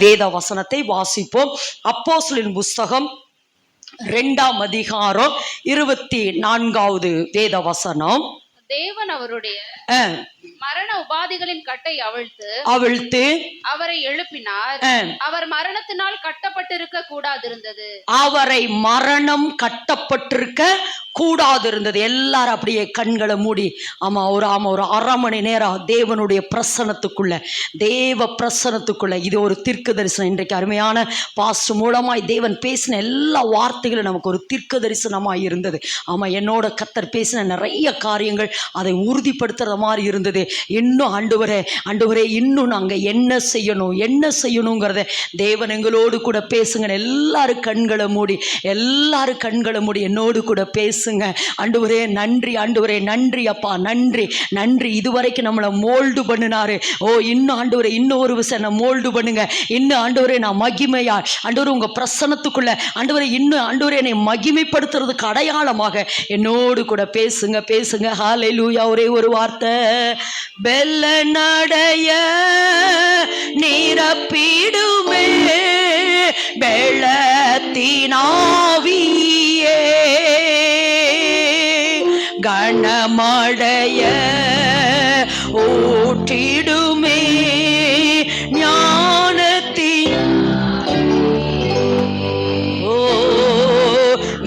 வேத வசனத்தை வாசிப்போம். அப்போஸ்தலரின் புஸ்தகம் 2ஆம் அதிகாரம் 24வது வேத வசனம். தேவன் அவருடைய மரண உபாதிகளின் கட்டை அவிழ்த்து அவரை எழுப்பினார். அவர் மரணத்தினால் கட்டப்பட்டிருக்க கூடாதிருந்தது. அவரை மரணம் கட்டப்பட்டிருக்க கூடாதிருந்தது. எல்லாரும் அப்படியே கண்களை மூடி ஒரு அரை மணி நேரம் தேவனுடைய பிரசனத்துக்குள்ள, தேவ பிரசனத்துக்குள்ள. இது ஒரு தீர்க்க தரிசனம். இன்றைக்கு அருமையான பாஸ்டர் மூலமாய் தேவன் பேசின எல்லா வார்த்தைகளும் நமக்கு ஒரு தீர்க்க தரிசனமாய் இருந்தது. என்னோட கர்த்தர் பேசின நிறைய காரியங்கள் அதை உறுதிப்படுத்துற மாதிரி இருந்தது. இன்னும் ஆண்டவரே இன்னும் நாங்க என்ன செய்யணுங்கிறத தேவன் எங்களோடு கூட பேசுங்க. எல்லாரும் கண்களை மூடி என்னோடு கூட பேசுங்க. ஆண்டவரே நன்றி, ஆண்டவரே நன்றி, அப்பா நன்றி. இதுவரைக்கும் நம்மளை மோல்டு பண்ணினாரு. இன்னும் ஆண்டவரே இன்னும் ஒரு விஷயம் மோல்டு பண்ணுங்க. இன்னும் ஆண்டவரே நான் மகிமையா ஆண்டவரே உங்க பிரசன்னத்துக்குள்ள ஆண்டவரே இன்னும் ஆண்டவரே என்னை மகிமைப்படுத்துறதுக்கு அடையாளமாக என்னோடு கூட பேசுங்க. ஹல்லேலூயா. ஒரே ஒரு வார்த்தை. வெல்ல நடைய நிரப்பிடுமே வெள்ளத்தினாவியே, கணமடைய ஊற்றிடுமே ஞானத்தின்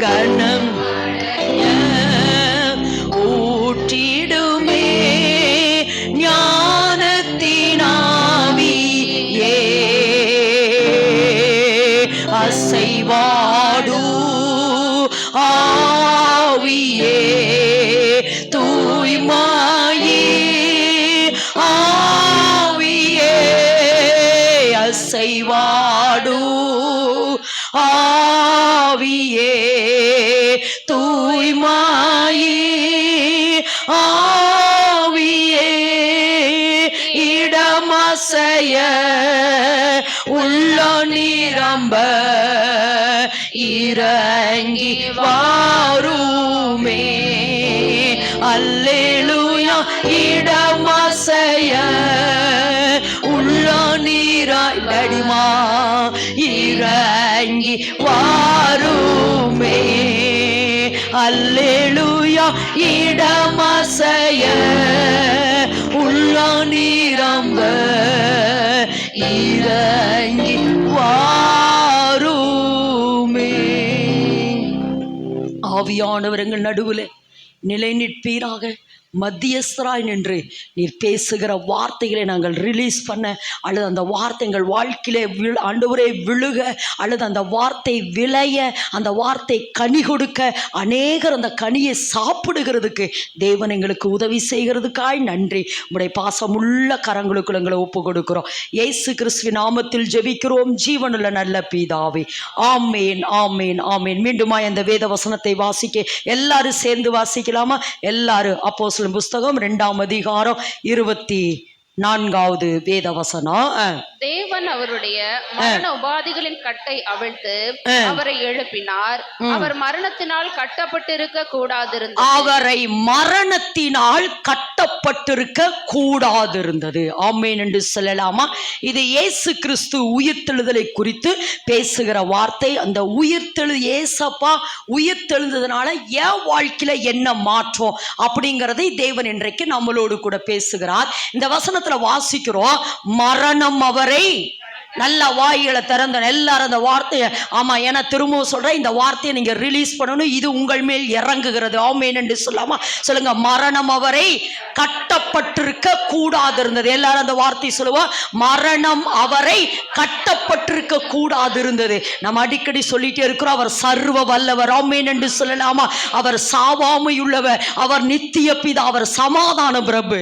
கணம் ஊற்றிடுமே ஞானத்தினாவியே, அசைவாடு ஆவியே தூய்மாயே ஆவியே, அசைவாடு ஆவியே தூய்மாயே ஆவியே, இடமசைய உள்ள நிரம்ப இறங்கி வாருமே. அல்லேலூயா. இடமசைய உள்ள நீராடிமா இறங்கி வாருமே. அல்லேலூயா. இடமசைய உள்ள நீரம்ப இறங்கி வாருமே. ஆவியானவர் எங்கள் நடுவில் நிலை நிற்பீராக. மத்தியஸ்தராய் நின்று நீர் பேசுகிற வார்த்தைகளை நாங்கள் ரிலீஸ் பண்ண, அல்லது அந்த வார்த்தை எங்கள் வாழ்க்கையிலே ஆண்டவரே விழுக, அல்லது அந்த வார்த்தை விளைய, அந்த வார்த்தை கனி கொடுக்க, அநேகர் அந்த கனியை சாப்பிடுகிறதுக்கு தேவன் எங்களுக்கு உதவி செய்கிறதுக்காய் நன்றி. உம்முடைய பாசமுள்ள கரங்களுக்குள் எங்களை ஒப்பு கொடுக்கிறோம். இயேசு கிறிஸ்துவின் நாமத்தில் ஜெபிக்கிறோம் ஜீவனுள்ள நல்ல பிதாவே. ஆமேன், ஆமேன், ஆமேன். மீண்டுமா இந்த வேத வசனத்தை வாசிக்க எல்லாரும் சேர்ந்து வாசிக்கலாமா? எல்லாரும் அப்போஸ்தலர் புஸ்தகம் 2ஆம் அதிகாரம் 24வது வேத வசனம். தேவன் அவருடைய மரண உபாதிகளின் கட்டை அவிழ்த்து அவரை எழுப்பினார். அவர் மரணத்தினால் கட்டப்பட்டிருக்க கூடாதிருந்தது. அவரை மரணத்தினால் கட்டப்பட்டிருக்க கூடாதிருந்தது. ஆமென் என்று சொல்லலாமா? இது இயேசு கிறிஸ்து உயிர்த்தெழுதலை குறித்து பேசுகிற வார்த்தை. அந்த ஏசப்பா உயிர்த்தெழுந்ததுனால என் வாழ்க்கையில என்ன மாற்றம் அப்படிங்கிறதை தேவன் இன்றைக்கு நம்மளோடு கூட பேசுகிறார். இந்த வசனத்துல வாசிக்கிறோம், மரணம் அவரை நல்ல வாய்களை திறந்த எல்லாரும் அந்த வார்த்தையை ஏன்னா திரும்பவும் சொல்றேன், இந்த வார்த்தையை நீங்க ரிலீஸ் பண்ணணும். இது உங்கள் மேல் இறங்குகிறது. ஆமென் என்று சொல்லாமா? சொல்லுங்க. மரணம் அவரை கட்டப்பட்டிருக்க கூடாது இருந்தது. எல்லாரும் அந்த வார்த்தை சொல்லுவோம், மரணம் அவரை கட்டப்பட்டிருக்க கூடாது இருந்தது. நம்ம அடிக்கடி சொல்லிட்டே இருக்கிறோம், அவர் சர்வ வல்லவர். ஆமென் என்று சொல்லலாமா? அவர் சாவாமையுள்ளவர், அவர் நித்திய பிதா, அவர் சமாதான பிரபு.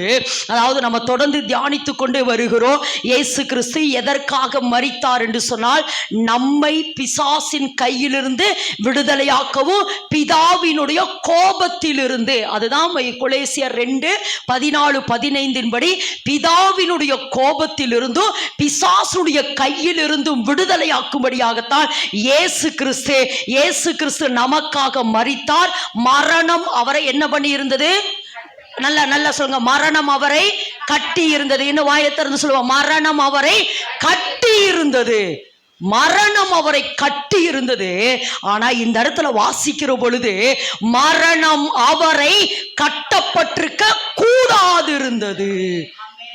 அதாவது நம்ம தொடர்ந்து தியானித்து கொண்டே வருகிறோம். இயேசு கிறிஸ்து எதற்காக மரித்தார் என்று சொன்னால், நம்மை பிசாசின் கையிலிருந்து விடுதலையாக்கவும் பிதாவினுடைய கோபத்திலிருந்து. அதுதான் கொலோசியர் 2:14-15 படி பிதாவினுடைய கோபத்திலிருந்தும் பிசாசுடைய கையிலிருந்தும் விடுதலையாக்கும்படியாகத்தான் இயேசு கிறிஸ்து நமக்காக மரித்தார். மரணம் அவரை என்ன பண்ணி இருந்தது? நல்லா சொல்லுங்க, மரணம் அவரை கட்டி இருந்தது. இன்னும் வாயை திறந்து சொல்லுவோம், மரணம் அவரை கட்டி இருந்தது. மரணம் அவரை கட்டி இருந்தது. ஆனா இந்த இடத்துல வாசிக்கிற பொழுது மரணம் அவரை கட்டப்பட்டிருக்க கூடாது இருந்தது.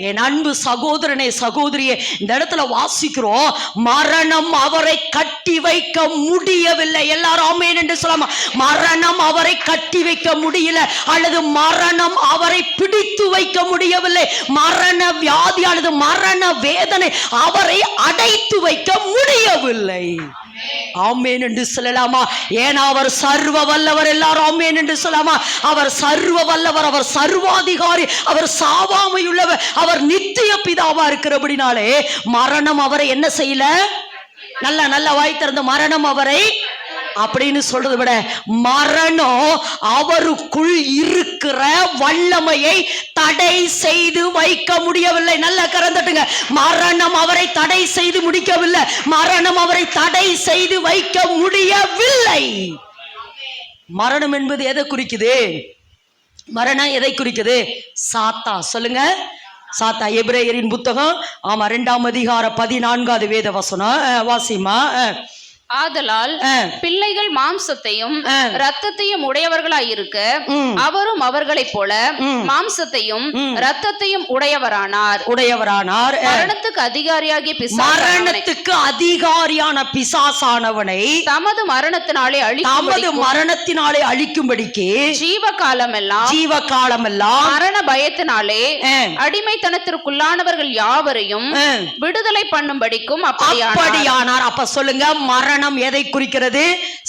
என் அன்பு சகோதரனே சகோதரியே, இந்த இடத்துல வாசிக்கிறோம், மரணம் அவரை கட்டி வைக்க முடியவில்லை. எல்லாரும் ஆமென் என்று சொல்லாம, மரணம் அவரை கட்டி வைக்க முடியல, அல்லது மரணம் அவரை பிடித்து வைக்க முடியவில்லை. மரண வியாதி அல்லது மரண வேதனை அவரை அடைத்து வைக்க முடியவில்லை. ஆமென் என்று சொல்லலாமா? ஏன்னா அவர் சர்வ வல்லவர். எல்லாரும் ஆமென் என்று சொல்லலாமா? அவர் சர்வ வல்லவர், அவர் சர்வாதிகாரி, அவர் சாவாமையுள்ளவர், அவர் நித்திய பிதாவா இருக்கிறபடினாலே மரணம் அவரை என்ன செய்யல? நல்ல வாய் திறந்து மரணம் அவரை அப்படின்னு சொல்றதை விட, மரணம் அவருக்குள் இருக்கிற வல்லமையை தடை செய்து வைக்க முடியவில்லை. நல்ல கரந்தட்டுங்க. மரணம் அவரை தடை செய்து முடிக்கவில்லை, மரணம் அவரை தடை செய்து வைக்க முடியவில்லை. மரணம் என்பது எதை குறிக்குது? மரணம் எதை குறிக்குது? சாத்தா. சொல்லுங்க, சாத்தா. எபிரேயரின் புத்தகம் 2ஆம் அதிகாரம் 14வது வேத வசனம் வாசிமா. ஆதலால் பிள்ளைகள் மாம்சத்தையும் இரத்தத்தையும் உடையவர்களாய் இருக்க அவரும் அவர்களைப் போல மாம்சத்தையும் இரத்தத்தையும் உடையவரானார். மரணத்துக்கு அதிகாரியாகிய மரணத்துக்கு அதிகாரியான பிசாசானவனை தமது மரணத்தினாலே அழிக்கும்படிக்கு ஜீவகாலமெல்லாம் மரண பயத்தினாலே அடிமைத்தனத்திற்குள்ளானவர்கள் யாவரையும் விடுதலை பண்ணும்படிக்கும் அப்படியானார். அப்ப சொல்லுங்க, மரணம் எதை குறிக்கிறது?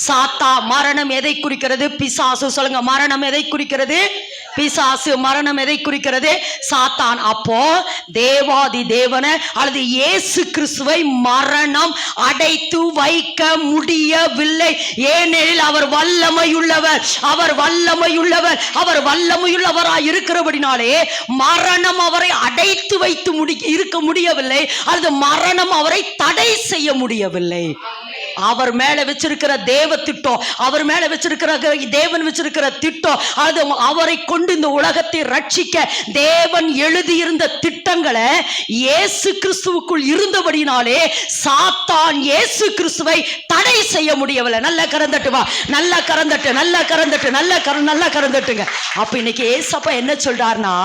சாத்தா. மரணம் எதை குறிக்கிறது? பிசாசு. சொல்லுங்க, மரணம் எதை குறிக்கிறது? பிசாசு. மரணம் எதை குறிக்கிறது? சாத்தான். அப்போ தேவாதி தேவனை அல்லது இயேசு கிறிஸ்துவை மரணம் அடைத்து வைக்க முடியவில்லை. ஏனெனில் அவர் வல்லமையுள்ளவர், அவர் வல்லமையுள்ளவர், அவர் வல்லமையுள்ளவராய் இருக்கிறபடினாலே மரணம் அவரை அடைத்து வைத்து இருக்க முடியவில்லை, அல்லது மரணம் அவரை தடை செய்ய முடியவில்லை. அவர் மேல வச்சிருக்கிற தேவ திட்டம், அவர் மேல வச்சிருக்கிற தேவன் வச்சிருக்கிற திட்டம், அது அவரை கொண்டு இந்த உலகத்தை ரட்சிக்க தேவன் எழுதியிருந்த திட்டங்களை இயேசு கிறிஸ்துவுக்குள் இருந்தபடினாலே சாத்தான் இயேசு கிறிஸ்துவை தடை செய்ய முடியவில்லை. நல்ல கரந்தட்டு வா, நல்ல கரந்தட்டு, நல்ல கரந்தட்டு, நல்ல கரந்தட்டுங்க. அப்ப இன்னைக்கு ஏசப்பா என்ன சொல்றாருன்னா,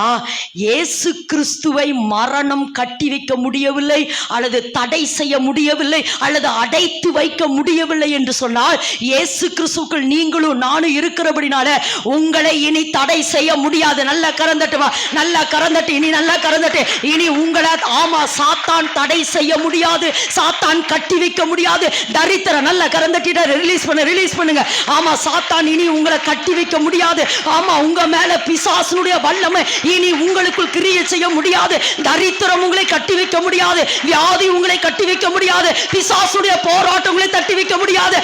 இயேசு கிறிஸ்துவை மரணம் கட்டி வைக்க முடியவில்லை, அல்லது தடை செய்ய முடியவில்லை, அல்லது அடைத்து வைக்க முடியவில்லை என்று சொன்னால், இயேசு கிறிஸ்துவுக்குள் நீங்களும் நானும் இருக்கிறபடினால உங்களை இனி தடை செய்ய முடியாது. நல்ல கரந்தட்டு வா, நல்ல கரந்தட்டு, இனி நல்ல கரந்தட்டு. இனி உங்களை சாத்தான் தடை செய்ய முடியாது, சாத்தான் கட்டி வைக்க முடியாது. தரித்திர நல்ல கரந்தட்டிட ரிலீஸ் பண்ணுங்க. சாத்தான் இனி உங்களை கட்டி வைக்க முடியாது. உங்க மேல பிசாசுடைய வல்லமை இனி உங்களுக்குள் கிரியை செய்ய முடியாது. தரித்திரம் உங்களை கட்டி வைக்க முடியாது, வியாதி உங்களை கட்டி வைக்க முடியாது, பிசாசுடைய போராட்டம் உங்களை தட்டி வைக்க முடியாது.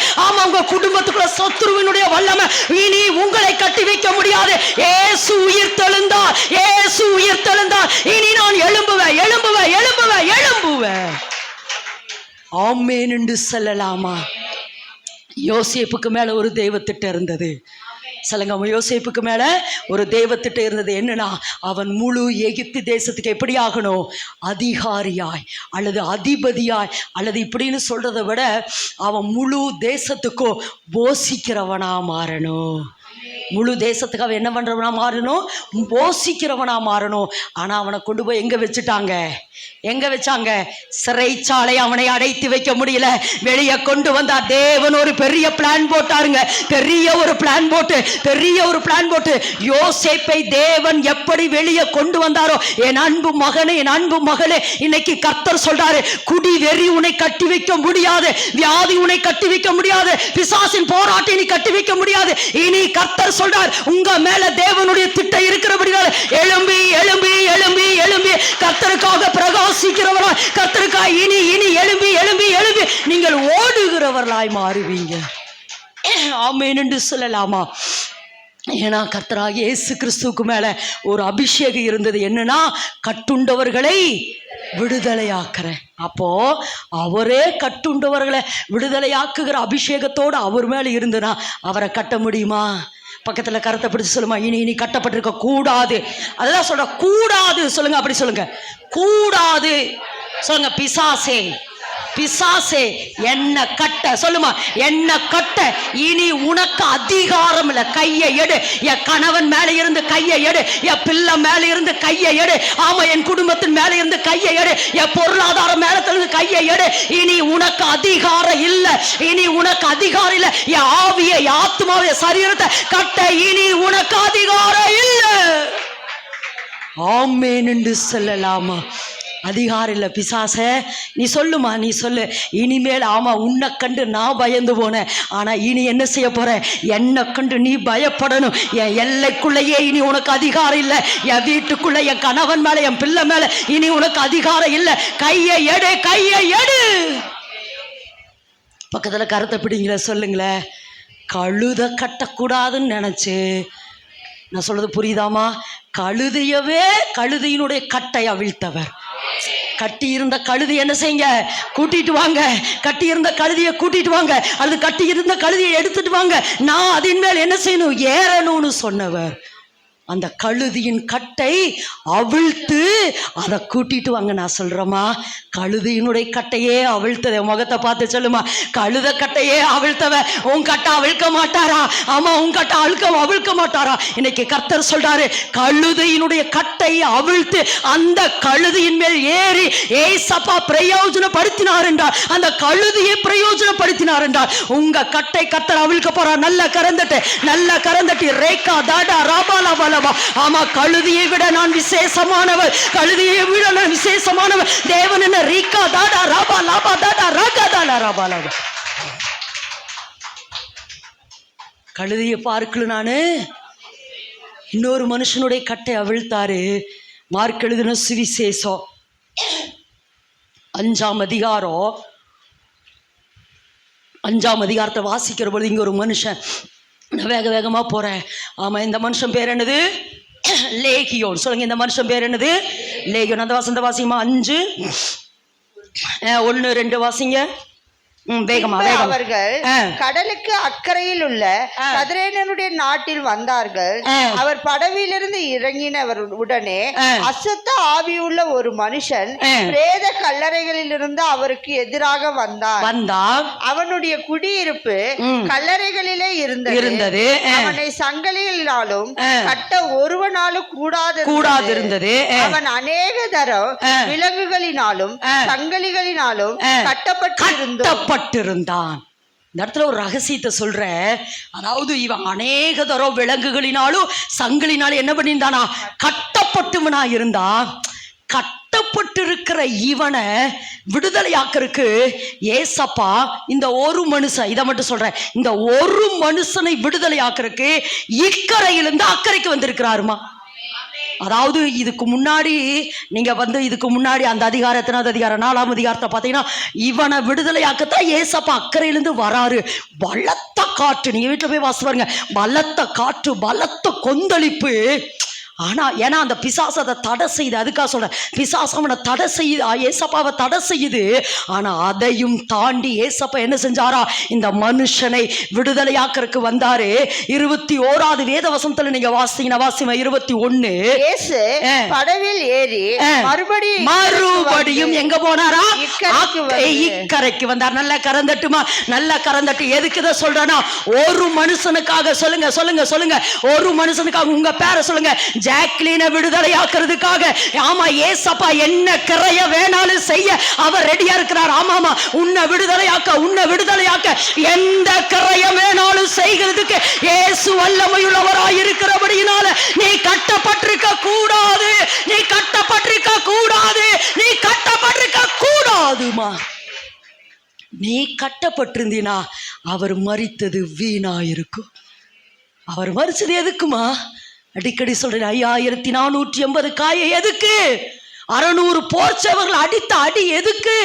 உங்க குடும்பத்துக்குள்ள சத்துருவினுடைய வல்லமை இனி உங்களை கட்டி வைக்க முடியாது. இயேசு உயிர்த்தெழுந்தார், இயேசு உயிர்த்தெழுந்தார். இனி நான் எழும்புவேன். ஆமென் என்று சொல்லலாமா? யோசேப்புக்கு மேல ஒரு தெய்வத்திட்டம் இருந்தது. சொல்லுங்க, யோசேப்புக்கு மேல ஒரு தெய்வத்திட்டம் இருந்தது. என்னன்னா, அவன் முழு எகிப்து தேசத்துக்கு எப்படி ஆகணும்? அதிகாரியாய் அல்லது அதிபதியாய், அல்லது இப்படின்னு சொல்றதை விட அவன் முழு தேசத்துக்கும் போஷிக்கிறவனா மாறணும். முழு தேசத்துக்கு அவன் என்ன பண்றவனா மாறணும்? போஷிக்கிறவனா மாறணும். ஆனா அவனை கொண்டு போய் எங்க வச்சாங்க? சிறைச்சாலை. அவனை அடைத்து வைக்க முடியல, வெளியே கொண்டு வந்தார். தேவன் ஒரு பெரிய பிளான் போட்டாருங்க, பெரிய ஒரு பிளான் போட்டு யோசேப்பை தேவன் எப்படி வெளியே கொண்டு வந்தாரோ, என் அன்பு மகனே, என் அன்பு மகளே, இன்னைக்கு கர்த்தர் சொல்றாரு, குடி வெறி உன்னை கட்டி வைக்க முடியாது, வியாதி உன்னை கட்டி வைக்க முடியாது, பிசாசின் போராட்டம் நீ கட்டி வைக்க முடியாது. இனி கர்த்தர் சொல்றார், உங்க மேல தேவனுடைய திட்டம் இருக்கிறபடினால எழும்பி எழும்பி எழும்பி எழும்பி கர்த்தருக்காக பிரகாசிக்கிறவராய், கர்த்தருக்காக இனி எழும்பி எழும்பி எழும்பி நீங்கள் ஓடுகிறவர்களாய் மாறுவீங்க. ஆமென் என்று சொல்லலாமா? ஏன்னா கர்த்தராகிய இயேசு கிறிஸ்துவுக்கு மேல ஒரு அபிஷேகம் இருந்தது. என்னன்னா, கட்டுண்டவர்களை விடுதலையாக்குறேன். அப்போ அவரே கட்டுண்டவர்களை விடுதலையாக்குகிற அபிஷேகத்தோடு அவர் மேல இருந்துனா அவரை கட்ட முடியுமா? பக்கத்துல கருத்தை பிடிச்சு சொல்லுமா, இனி கட்டப்பட்டிருக்க கூடாது. அதெல்லாம் சொல்ற கூடாது சொல்லுங்க, அப்படி சொல்லுங்க, கூடாது சொல்லுங்க. பிசாசே என்ன கட்ட சொல்லுமா, என்ன கட்ட, இனி உனக்கு அதிகாரம் இல்ல. கையை எடு, என் கணவன் மேல இருந்து கையை எடு, என் பிள்ளை மேல இருந்து கையை எடு, ஆமா என் குடும்பத்தின் மேல இருந்து கையை எடு, என் பொருளாதாரம் மேல இருந்து கையை எடு. இனி உனக்கு அதிகாரம் இல்ல, இனி உனக்கு அதிகாரம் இல்ல. என் ஆவியை, ஆத்மாவை, சரீரத்தை கட்ட இனி உனக்கு அதிகாரம் இல்ல. ஆமென் என்று சொல்லலாமா? அதிகாரம் இல்லை. பிசாச நீ சொல்லுமா, நீ சொல்லு. இனிமேல் ஆமா உன்னை கண்டு நான் பயந்து போனேன், ஆனா இனி என்ன செய்ய போறேன், என்னை கண்டு நீ பயப்படணும். என் எல்லைக்குள்ளேயே இனி உனக்கு அதிகாரம் இல்லை. என் வீட்டுக்குள்ள, என் கணவன் மேல, என் பிள்ளை மேல இனி உனக்கு அதிகாரம் இல்லை. கையை எடு, கையை எடு. பக்கத்துல கருத்தை பிடிங்கள சொல்லுங்களேன். கழுத கட்டக்கூடாதுன்னு நினைச்சு, நான் சொல்றது புரியுதாமா? கழுதையவே, கழுதையினுடைய கட்டை அவிழ்த்தவர். கட்டி இருந்த கழுதி என்ன செய்யுங்க, கூட்டிட்டு வாங்க. கட்டி இருந்த கழுதியை கூட்டிட்டு வாங்க, அல்லது கட்டி இருந்த கழுதியை எடுத்துட்டு வாங்க, நான் அதன் மேல் என்ன செய்யணும், ஏறணும்னு சொன்னவர். அந்த கழுதியின் கட்டை அவிழ்த்து அதை கூட்டிட்டு வாங்க. நான் சொல்றேமா, கழுதியினுடைய கட்டையே அவிழ்த்தத. முகத்தை பார்த்து சொல்லுமா, கழுத கட்டையே அவிழ்த்தவ உன் கட்டை அவிழ்க்க மாட்டாரா? ஆமா, உன் கட்டை அவிழ்க்க மாட்டாரா? இன்னைக்கு கர்த்தர் சொல்றாரு, கழுதையினுடைய கட்டை அவிழ்த்து அந்த கழுதியின் மேல் ஏறி ஏசப்பா பிரயோஜனப்படுத்தினார் என்றார். அந்த கழுதியை பிரயோஜனப்படுத்தினார் என்றார். உங்க கட்டை கர்த்தர் அவிழ்க்க போறார். நல்ல கரந்தட்டி ரேகா தாடா ராபாலா பாலா. ஆமா, கழுதியை விட நான் விசேஷமானவர், கழுதியை விட நான் விசேஷமானவர். தேவன் என்ன ரீகா தாடா ராபா லாபா தாடா ராகா தாடா ராபா லாபா. கழுதியை பார்க்கல நானு, இன்னொரு மனுஷனுடைய கட்டை அவிழ்த்தாரு. மார்க் எழுதின சுவிசேஷம் 5ஆம் அதிகாரம் 5ஆம் அதிகாரத்தை வாசிக்கிற பொழுது இங்க ஒரு மனுஷன், நான் வேகமா போறேன். ஆமா, இந்த மனுஷன் பேர் என்னது, லேகியோன். சொல்லுங்க, இந்த மனுஷன் பேர் என்னது, லேகியோன். அந்த வசந்த வாசிமா 5:1-2 வாசிங்க. வேகமா. அவர்கள் கடலுக்கு அக்கறையில் உள்ள கதிரேனனுடைய நாட்டில் வந்தார்கள். அவர் படவிலிருந்து இறங்கினவர் உடனே அசுத்த ஆவியுள்ள ஒரு மனுஷன் பிரேத கல்லறைகளில் இருந்து அவருக்கு எதிராக வந்தான். அவனுடைய குடியிருப்பு கல்லறைகளிலே இருந்தது. அவனை சங்கிலிகளினாலும் கட்ட ஒருவனாலும் கூடாதிருந்தது. அவன் அநேக தரம் விலங்குகளினாலும் சங்கிலிகளினாலும் கட்டப்பட்டிருந்தான். இந்த இடத்துல ஒரு ரகசியத்தை சொல்ற. அதாவது இவன் அநேக தரம் விலங்குகளினாலும் சங்கிலினாலும் என்ன பண்ணியிருந்தானா, கட்டப்பட்டுவனா இருந்தான். கட்டப்பட்டிருக்கிற இவனை விடுதலையாக்கிறதுக்கு ஏசப்பா இந்த ஒரு மனுஷன், இதை மட்டும் சொல்றேன், இந்த ஒரு மனுஷனை விடுதலையாக்கிறதுக்கு இக்கரையிலிருந்து அக்கறைக்கு வந்திருக்கிறாருமா. அதாவது இதுக்கு முன்னாடி நீங்க இதுக்கு முன்னாடி அந்த அதிகாரத்தினாவது அதிகாரம் 4ஆம் அதிகாரத்தை பார்த்தீங்கன்னா, இவனை விடுதலையாக்கத்தான் ஏசப்பா அக்கறையிலிருந்து வராரு. பலத்த காற்று, நீங்க வீட்டுல போய் வாசி பாருங்க, பலத்த காற்று, பலத்த கொந்தளிப்பு. ஆனா ஏன்னா அந்த பிசாசு அதை தடை செய்யுது. அதுக்காக சொல்றேன், பிசாசு அவனை தடை செய்யுது, ஏசப்பாவை தடை செய்யுது. ஆனா அதையும் தாண்டி ஏசப்பா என்ன செஞ்சாரா, இந்த மனுஷனை விடுதலையாக்கிறதுக்கு வந்தாரு. 21வது வேத வசனத்துல நீங்க வாசிங்க, வாசிமா 21. படவில் ஏறி மறுபடியும் எங்க போனாரா, இக்கரைக்கு வந்தார். நல்ல கரந்தட்டுமா, நல்ல கரந்தட்டு. எதுக்குதான் சொல்றேன்னா, ஒரு மனுஷனுக்காக சொல்லுங்க, ஒரு மனுஷனுக்காக உங்க பேரை சொல்லுங்க, ஜாக்லினை விடுதலையாக்குறதுக்காக. ஆமா, ஏசப்பா என்ன கிரைய வேணாலும் செய்ய அவர் ரெடியா இருக்கிறார். ஆமாமா, உன்னை விடுதலையாக்க எந்த கிரைய வேணாலும் செய்கிறதுக்கு இயேசு வல்லமையுள்ளவராய் இருக்கிறபடியினால நீ கட்டப்பட்டிருக்க கூடாதுமா. நீ கட்டப்பட்டிருந்தீனா அவர் மரித்தது வீணா இருக்கும். அவர் மரிச்சது எதுக்குமா? அடிக்கடி சொல்றேன், 5480 காய எதுக்கு? 600 போர்ச்சவர்கள் அடித்த அடி எதுக்கு?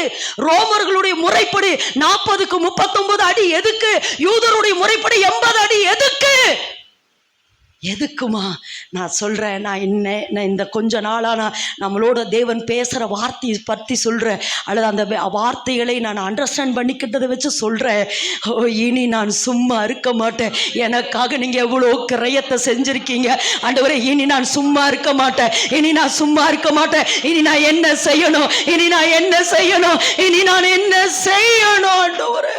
ரோமர்களுடைய முறைப்படி 40க்கு 39 அடி எதுக்கு? யூதருடைய முறைப்படி 80 அடி எதுக்கு? எதுக்குமா நான் சொல்கிறேன், நான் இந்த கொஞ்ச நாளாக நம்மளோட தேவன் பேசுகிற வார்த்தையை பற்றி சொல்கிறேன், அல்லது அந்த வார்த்தைகளை நான் அண்டர்ஸ்டாண்ட் பண்ணிக்கிட்டதை வச்சு சொல்கிறேன். இனி நான் சும்மா இருக்க மாட்டேன். எனக்காக நீங்கள் எவ்வளோ கிரயத்தை செஞ்சுருக்கீங்க ஆண்டவரே. இனி நான் சும்மா இருக்க மாட்டேன். இனி நான் சும்மா இருக்க மாட்டேன். இனி நான் என்ன செய்யணும்? இனி நான் என்ன செய்யணும்? இனி நான் என்ன செய்யணும் ஆண்டவரே?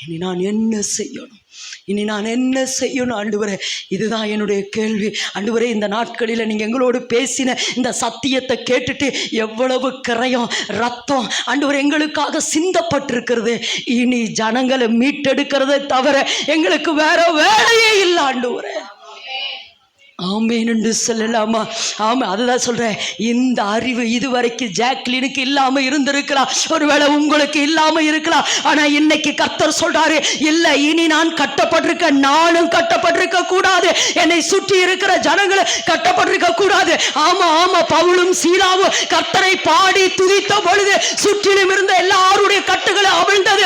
இனி நான் என்ன செய்யணும்? இனி நான் என்ன செய்யணும் ஆண்டவரே? இதுதான் என்னுடைய கேள்வி ஆண்டவரே. இந்த நாட்களில் நீங்கள் எங்களோடு பேசின இந்த சத்தியத்தை கேட்டுட்டு எவ்வளவு கிரயம் ரத்தம் ஆண்டவரே எங்களுக்காக சிந்தப்பட்டிருக்கிறது. இனி ஜனங்களை மீட்டெடுக்கிறதை தவிர எங்களுக்கு வேற வேலையே இல்லை ஆண்டவரே. ஆமேன் என்று சொல்லலாமா? ஆமாம், அதுதான் சொல்கிறேன். இந்த அறிவு இதுவரைக்கும் ஜாக்லினுக்கு இல்லாமல் இருந்திருக்கலாம், ஒருவேளை உங்களுக்கு இல்லாமல் இருக்கலாம். ஆனால் இன்னைக்கு கர்த்தர் சொல்கிறாரு, இல்லை, இனி நான் கட்டப்பட்டிருக்க, நானும் கட்டப்பட்டிருக்க கூடாது. என்னை சுற்றி இருக்கிற ஜனங்களை கட்டப்பட்டிருக்க கூடாது. ஆமாம் ஆமாம், பவுலும் சீலாவும் கர்த்தரை பாடி துதித்த பொழுது சுற்றிலும் இருந்த எல்லாருடைய கட்டுகளை அவிழ்ந்தது.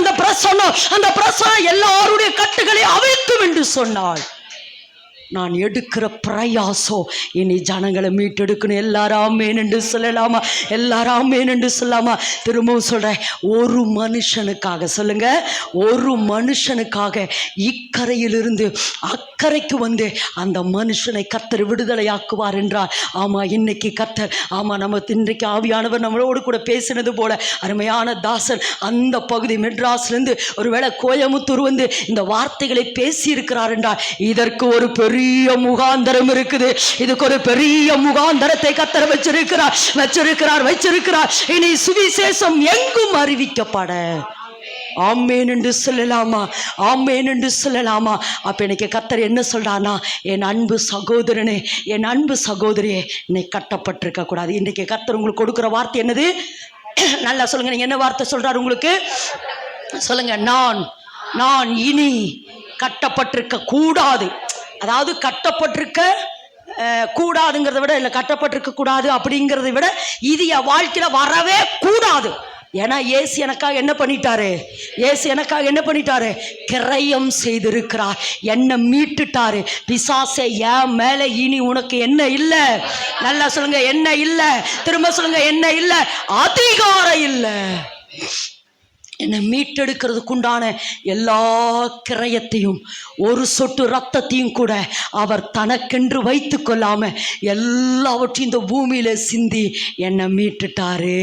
அந்த பிரசனம் எல்லாருடைய கட்டுகளை அவிழ்க்கும் என்று சொன்னாள். நான் எடுக்கிற பிரயாசம் இனி ஜனங்களை மீட்டெடுக்கணும். எல்லாரும் ஆமேன் என்று சொல்லலாமா? எல்லாரும் ஆமேன் என்று சொல்லாமா? திரும்பவும் சொல்கிறேன், ஒரு மனுஷனுக்காக சொல்லுங்க, ஒரு மனுஷனுக்காக இக்கரையிலிருந்து அக்கறைக்கு வந்து அந்த மனுஷனை கர்த்தர் விடுதலையாக்குவார் என்றார். ஆமாம், இன்னைக்கு கர்த்தர், ஆமாம், நம்ம இன்றைக்கு ஆவியானவர் நம்மளோடு கூட பேசினது போல அருமையான தாசன் அந்த பகுதி மெட்ராஸ்லேருந்து ஒருவேளை கோயமுத்தூர் வந்து இந்த வார்த்தைகளை பேசியிருக்கிறார் என்றார். இதற்கு ஒரு பெரிய முகாந்தரம் இருக்குது. இதுக்கு ஒரு பெரிய முகாந்தரத்தை கர்த்தர் வச்சிருக்கிறார். இனி சுவிசேஷம் எங்கும் அறிவிக்கப்பட. ஆமேன் என்று சொல்லலாமா? ஆமேன் என்று சொல்லலாமா? அப்ப இன்னைக்கு கர்த்தர் என்ன சொல்றானா, என் அன்பு சகோதரனே, என் அன்பு சகோதரியே, இன்னை கட்டப்பட்டிருக்க கூடாது. இன்றைக்கு கர்த்தர் உங்களுக்கு கொடுக்கிற வார்த்தை என்னது? நல்லா சொல்லுங்க, நீங்க என்ன வார்த்தை சொல்றாரு உங்களுக்கு? சொல்லுங்க, நான் இனி கட்டப்பட்டிருக்க கூடாது. அதாவது கட்டப்பட்டிருக்க கூடாதுங்கிறத விட, இல்லை கட்டப்பட்டிருக்க கூடாது அப்படிங்கிறத விட, இது என் வாழ்க்கையில் வரவே கூடாது. ஏன்னா இயேசு எனக்காக என்ன பண்ணிட்டாரு? கிரயம் செய்திருக்கிறார், என்னை மீட்டுட்டாரு. பிசாசே, என் மேலே இனி உனக்கு என்ன இல்லை? நல்லா சொல்லுங்க, என்ன இல்லை? திரும்ப சொல்லுங்க, என்ன இல்லை? அதிகாரம் இல்லை. என்னை மீட்டெடுக்கிறதுக்குண்டான எல்லா கிரயத்தையும், ஒரு சொட்டு ரத்தத்தையும் கூட அவர் தனக்கென்று வைத்து கொள்ளாம எல்லாவற்றையும் இந்த பூமியில சிந்தி என்னை மீட்டுட்டாரு.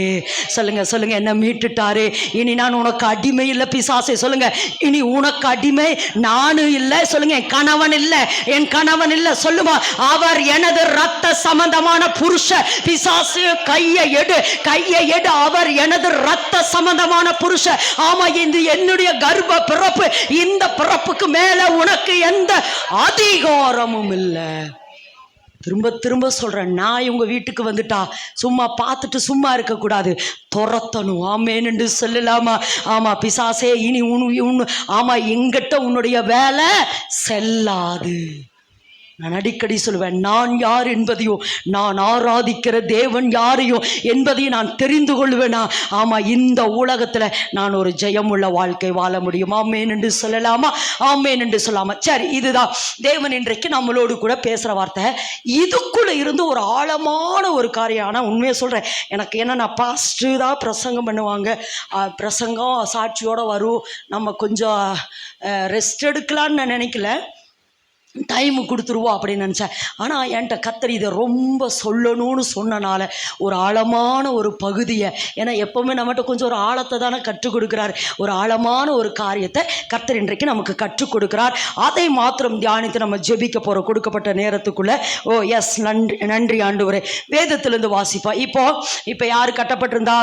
சொல்லுங்க, என்னை மீட்டுட்டாரு. இனி நான் உனக்கு அடிமை இல்லை பிசாசே. சொல்லுங்க, இனி உனக்கு அடிமை நானும் இல்லை. சொல்லுங்க, என் கணவன் இல்லை. சொல்லுமா, அவர் எனது ரத்த சம்பந்தமான புருஷ. பிசாசு, கையை எடு. அவர் எனது ரத்த சம்பந்தமான புருஷ. ஆமா, இது என்னுடைய கர்ப்ப பிறப்பு. இந்த பிறப்புக்கு மேல உனக்கு எந்த அதிகாரமும் இல்லை. திரும்ப சொல்றேன், நான் உங்க வீட்டுக்கு வந்துட்டா சும்மா பார்த்துட்டு சும்மா இருக்கக்கூடாது, துரத்தணும். ஆமேன் என்று சொல்லலாமா? ஆமா, பிசாசே, இனி ஆமா, எங்கிட்ட உன்னுடைய வேலை செல்லாது. நான் அடிக்கடி சொல்லுவேன், நான் யார் என்பதையும், நான் ஆராதிக்கிற தேவன் யாரையும் என்பதையும் நான் தெரிந்து கொள்வேனா? ஆமாம், இந்த உலகத்தில் நான் ஒரு ஜெயமுள்ள வாழ்க்கை வாழ முடியும். ஆமேன் என்று சொல்லலாமா? ஆமேன் என்று சொல்லாமா? சரி, இதுதான் தேவன் இன்றைக்கு நம்மளோடு கூட பேசுகிற வார்த்தை. இதுக்குள்ளே இருந்து ஒரு ஆழமான ஒரு காரியம். ஆனால் உண்மையை சொல்கிறேன், எனக்கு என்னென்னா, பாஸ்ட்டு தான் பிரசங்கம் பண்ணுவாங்க, பிரசங்கம் சாட்சியோடு வரும், நம்ம கொஞ்சம் ரெஸ்ட் எடுக்கலான்னு நான் நினைக்கல, டைமு கொடுத்துருவோம் அப்படின்னு நினச்சேன். ஆனால் என்கிட்ட கர்த்தர் இதை ரொம்ப சொல்லணும்னு சொன்னனால ஒரு ஆழமான ஒரு பகுதியை, ஏன்னா எப்போவுமே நம்மகிட்ட கொஞ்சம் ஒரு ஆழத்தை தானே கற்றுக் கொடுக்குறார், ஒரு ஆழமான ஒரு காரியத்தை கர்த்தர் இன்றைக்கு நமக்கு கற்றுக் கொடுக்குறார். அதை மாத்திரம் தியானித்து நம்ம ஜெபிக்க போகிற கொடுக்கப்பட்ட நேரத்துக்குள்ளே. ஓ எஸ், நன்றி ஆண்டவரே. வேதத்திலிருந்து வாசிப்பா. இப்போ யார் கட்டப்பட்டிருந்தா?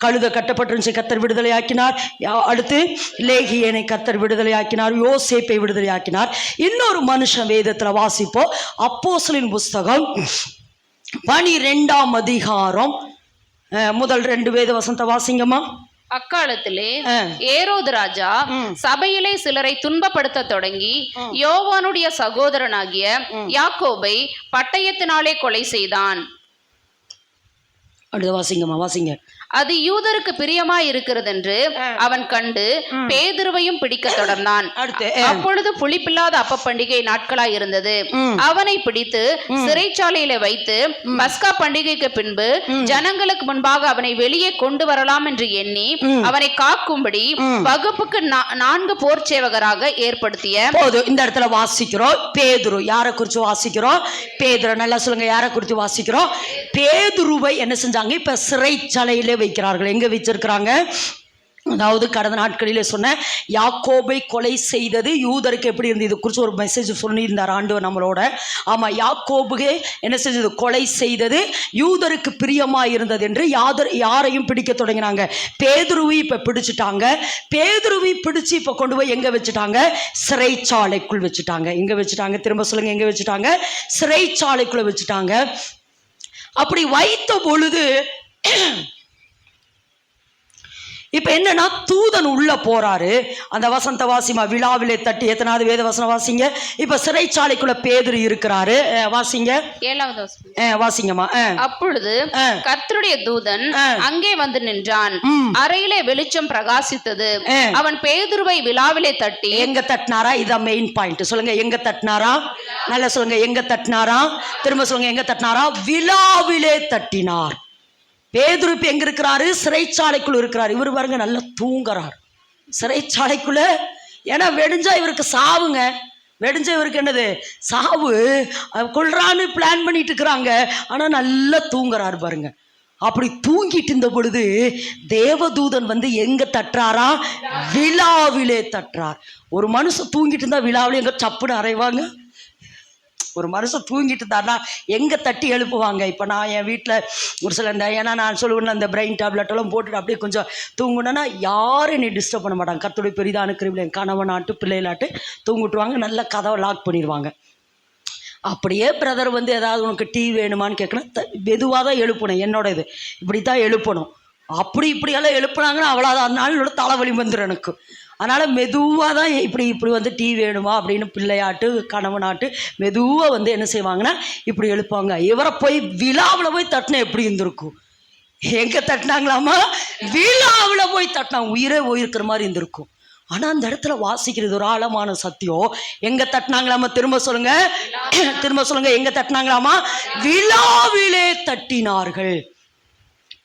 கழுதை கட்டப்பட்டிருந்துச்சு, கர்த்தர் விடுதலையாக்கினார். அடுத்து லேகியனை கர்த்தர் விடுதலையாக்கினார், யோசேப்பை விடுதலையாக்கினார். இன்னொரு மனுஷன் வேதத்தில் வாசிப்போம். அப்போஸ்தலரின் புஸ்தகம் 12ஆம் அதிகாரம் முதல் 2 வேத வசனத்தை வாசிங்கம்மா. அக்காலத்திலே ஏரோது ராஜா சபையிலே சிலரை துன்பப்படுத்த தொடங்கி யோவானுடைய சகோதரனாகிய யாக்கோபை பட்டயத்தினாலே கொலை செய்தான். அடுத்து வாசிங்கம்மா, வாசிங்க. அது யூதருக்கு பிரியமாய் இருக்கிறது என்று அவன் கண்டு பேதுருவையும் பிடிக்க தொடர்ந்தான். அப்பொழுது புளிப்பில்லாத அப்ப பண்டிகை நாட்களாய் இருந்தது. அவனை பிடித்து சிறைச்சாலையில வைத்து பஸ்கா பண்டிகைக்கு பின்பு ஜனங்களுக்கு முன்பாக அவனை வெளியே கொண்டு வரலாம் என்று எண்ணி அவனை காக்கும்படி வகுப்புக்கு 4 போர் சேவகராக ஏற்படுத்திய போது இந்த இடத்துல வாசிக்கிறோம். பேதுரு யாரை குறிச்சு வாசிக்கிறோம்? பேதுரு. நல்லா சொல்லுங்க, யாரை குறித்து வாசிக்கிறோம்? பேதுருவை என்ன செஞ்சாங்க? இப்ப சிறைச்சாலையில வைக்கிறார்கள். எங்க வச்சிருக்கிறாங்க? அதாவது கடந்த நாட்களிலே சொன்ன யாக்கோபை கொலை செய்தது யூதருக்கு எப்படி இருந்தது, இது குறித்து ஒரு மெசேஜ் சொல்லியிருந்தார் ஆண்டவர் நம்மளோட. ஆமா, யாக்கோபுகே என்ன செஞ்சது? கொலை செய்தது யூதருக்கு பிரியமாக இருந்தது என்று யாரையும் பிடிக்க தொடங்கினாங்க. பேதுருவை இப்போ பிடிச்சிட்டாங்க. பேதுருவை பிடிச்சி இப்போ கொண்டு போய் எங்கே வச்சுட்டாங்க? சிறைச்சாலைக்குள் வச்சுட்டாங்க. எங்கே வச்சுட்டாங்க? திரும்ப சொல்லுங்க, எங்கே வச்சுட்டாங்க? சிறைச்சாலைக்குள்ள வச்சுட்டாங்க. அப்படி வைத்த பொழுது இப்ப என்னன்னா, தூதன் உள்ள போறாரு. அந்த வசந்த வாசிமா, விழாவிலே தட்டி. எத்தனாவது வேத வசனம் வாசிங்க? இப்ப சிறைச்சாலைக்குள்ள பேதுரு இருக்கிறாரு. வாசிங்க, 7வது வசனம் வாசிங்கம்மா. அப்பொழுது கர்த்தருடைய தூதன் அங்கே வந்து நின்றான். அறையிலே வெளிச்சம் பிரகாசித்தது. அவன் பேதுருவை விழாவிலே தட்டி. எங்க தட்டினாரா? இதான் மெயின் பாயிண்ட். சொல்லுங்க, எங்க தட்டினாரா? நல்லா சொல்லுங்க, எங்க தட்டினாரா? திரும்ப சொல்லுங்க, எங்க தட்டினாரா? விழாவிலே தட்டினார். பேதுரு எங்க இருக்கிறாரு? சிறைச்சாலைக்குள்ள இருக்கிறார். இவர் பாருங்க நல்லா தூங்குறார் சிறைச்சாலைக்குள்ள. ஏன்னா வெடிஞ்சா இவருக்கு சாவுங்க. வெடிஞ்ச இவருக்கு என்னது? சாவு. கொள்றான்னு பிளான் பண்ணிட்டு இருக்கிறாங்க. ஆனா நல்லா தூங்குறாரு பாருங்க. அப்படி தூங்கிட்டு இருந்த பொழுது தேவதூதன் வந்து எங்க தட்டுறாரா? விழாவிலே தட்டுறார். ஒரு மனுஷன் தூங்கிட்டு இருந்தா விழாவிலே எங்க சப்புன்னு அறைவாங்க? ஒரு மனுஷன் தூங்கிட்டு இருந்தாருன்னா எங்கே தட்டி எழுப்புவாங்க? இப்போ நான் என் வீட்டில் ஒரு சில ஏன்னா நான் சொல்லுவேன், அந்த பிரெயின் டேப்லெட்டெல்லாம் போட்டுட்டு அப்படியே கொஞ்சம் தூங்குனேன்னா யாரும் என்னை டிஸ்டர்ப் பண்ண மாட்டாங்க. கர்த்தருடைய பெரிதான கிருபையில என் கணவனாட்டு பிள்ளைகளாட்டு தூங்கிட்டுவாங்க. நல்ல கதவை லாக் பண்ணிடுவாங்க. அப்படியே பிரதர் வந்து ஏதாவது உனக்கு டீ வேணுமான்னு கேட்கணும், மெதுவாக தான் எழுப்பணும். என்னோட இது இப்படி தான் எழுப்பணும். இப்படியெல்லாம் எழுப்புனாங்கன்னா அவ்வளோதான், அதனால என்னோட தலைவலி வந்துடும் எனக்கு. அதனால் மெதுவாக தான் இப்படி வந்து டீ வேணுமா அப்படின்னு பிள்ளையாட்டு கணவனாட்டு மெதுவாக வந்து என்ன செய்வாங்கன்னா இப்படி எழுப்பாங்க. இவரை போய் விழாவில் போய் தட்டினா எப்படி இருந்திருக்கும்? எங்கே தட்டினாங்களாமா? விழாவில் போய் தட்டினா உயிரே போயிருக்கிற மாதிரி இருந்திருக்கும். ஆனால் அந்த இடத்துல வாசிக்கிறது ஒரு ஆழமான சத்தியம். எங்கே தட்டினாங்களாமா? திரும்ப சொல்லுங்க, திரும்ப சொல்லுங்க, எங்கே தட்டினாங்களாமா? விழாவிலே தட்டினார்கள்.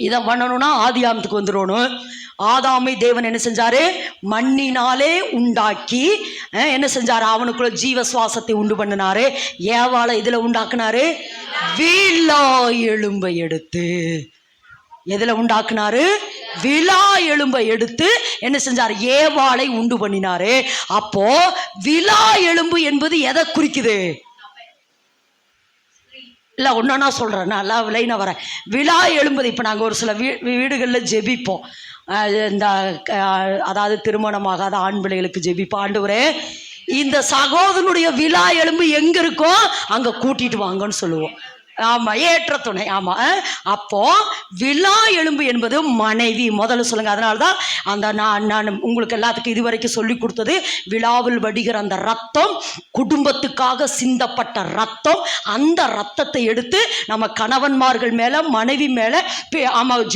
இதை பண்ணணும்னா ஆதியாமத்துக்கு வந்துடணும். ஆதாமை தேவன் என்ன செஞ்சாரு? மண்ணினாலே உண்டாக்கி என்ன செஞ்சாரு? அவனுக்குள்ள ஜீவ சுவாசத்தை உண்டு பண்ணினாரு. ஏவாளை இதுல உண்டாக்குனாரு? விழா எலும்பை எடுத்து. எதுல உண்டாக்குனாரு? விழா எலும்பை எடுத்து என்ன செஞ்சாரு? ஏவாளை உண்டு பண்ணினாரு. அப்போ விழா எலும்பு என்பது எதை குறிக்குது? இல்லை ஒன்றா சொல்கிறேன், நான் எல்லாம் விலைனா வரேன். விழா எழும்புது. இப்போ நாங்கள் ஒரு சில வீடுகளில் ஜெபிப்போம். இந்த அதாவது திருமணமாகாத ஆண் பிள்ளைகளுக்கு ஜெபிப்போம். ஆண்டவரே, இந்த சகோதரனுடைய விழா எலும்பு எங்கே இருக்கோ அங்கே கூட்டிகிட்டு வாங்கன்னு சொல்லுவோம். ஆமாம், ஏற்ற துணை. ஆமாம். அப்போ விழா எலும்பு என்பது மனைவி. முதல்ல சொல்லுங்க. அதனால தான் அந்த நான் உங்களுக்கு எல்லாத்துக்கும் இதுவரைக்கும் சொல்லி கொடுத்தது, விழாவில் வடிகிற அந்த ரத்தம் குடும்பத்துக்காக சிந்தப்பட்ட ரத்தம். அந்த ரத்தத்தை எடுத்து நம்ம கணவன்மார்கள் மேலே மனைவி மேலே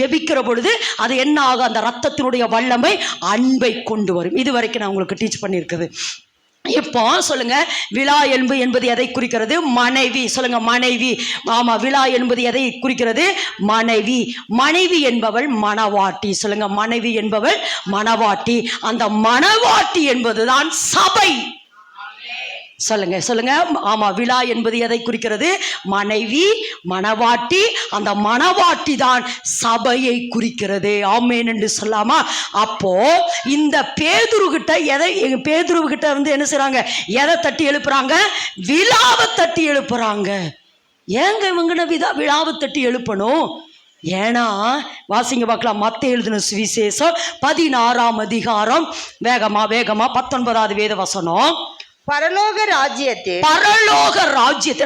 ஜெபிக்கிற பொழுது அது என்ன ஆகும்? அந்த ரத்தத்தினுடைய வல்லமை அன்பை கொண்டு வரும். இது வரைக்கும் நான் உங்களுக்கு டீச் பண்ணியிருக்குது. இப்போ சொல்லுங்க, விழா எலும்பு என்பது எதை குறிக்கிறது? மனைவி. சொல்லுங்க, மனைவி. ஆமா, விழா என்பது எதை குறிக்கிறது? மனைவி. மனைவி என்பவள் மணவாட்டி. சொல்லுங்க, மனைவி என்பவள் மணவாட்டி. அந்த மணவாட்டி என்பதுதான் சபை. சொல்லுங்க சொல்லுங்க. ஆமா, விழா என்பது எதை குறிக்கிறது? மனைவி, மணவாட்டி. அந்த மணவாட்டி தான் சபையை குறிக்கிறது. ஆமேன் என்று சொல்லாமா? அப்போ இந்த பேதுருகிட்ட வந்து என்ன செய்றாங்க? எதை தட்டி எழுப்புறாங்க? விழாவை தட்டி எழுப்புறாங்க. ஏங்க இவங்க விழாவை தட்டி எழுப்பணும்? ஏன்னா வாசிங்க பார்க்கலாம். மத்தேயு எழுதின சுவிசேஷம் 16ஆம் அதிகாரம், வேகமா 19வது வேத வசனம். பரலோக ராஜ்யத்தில்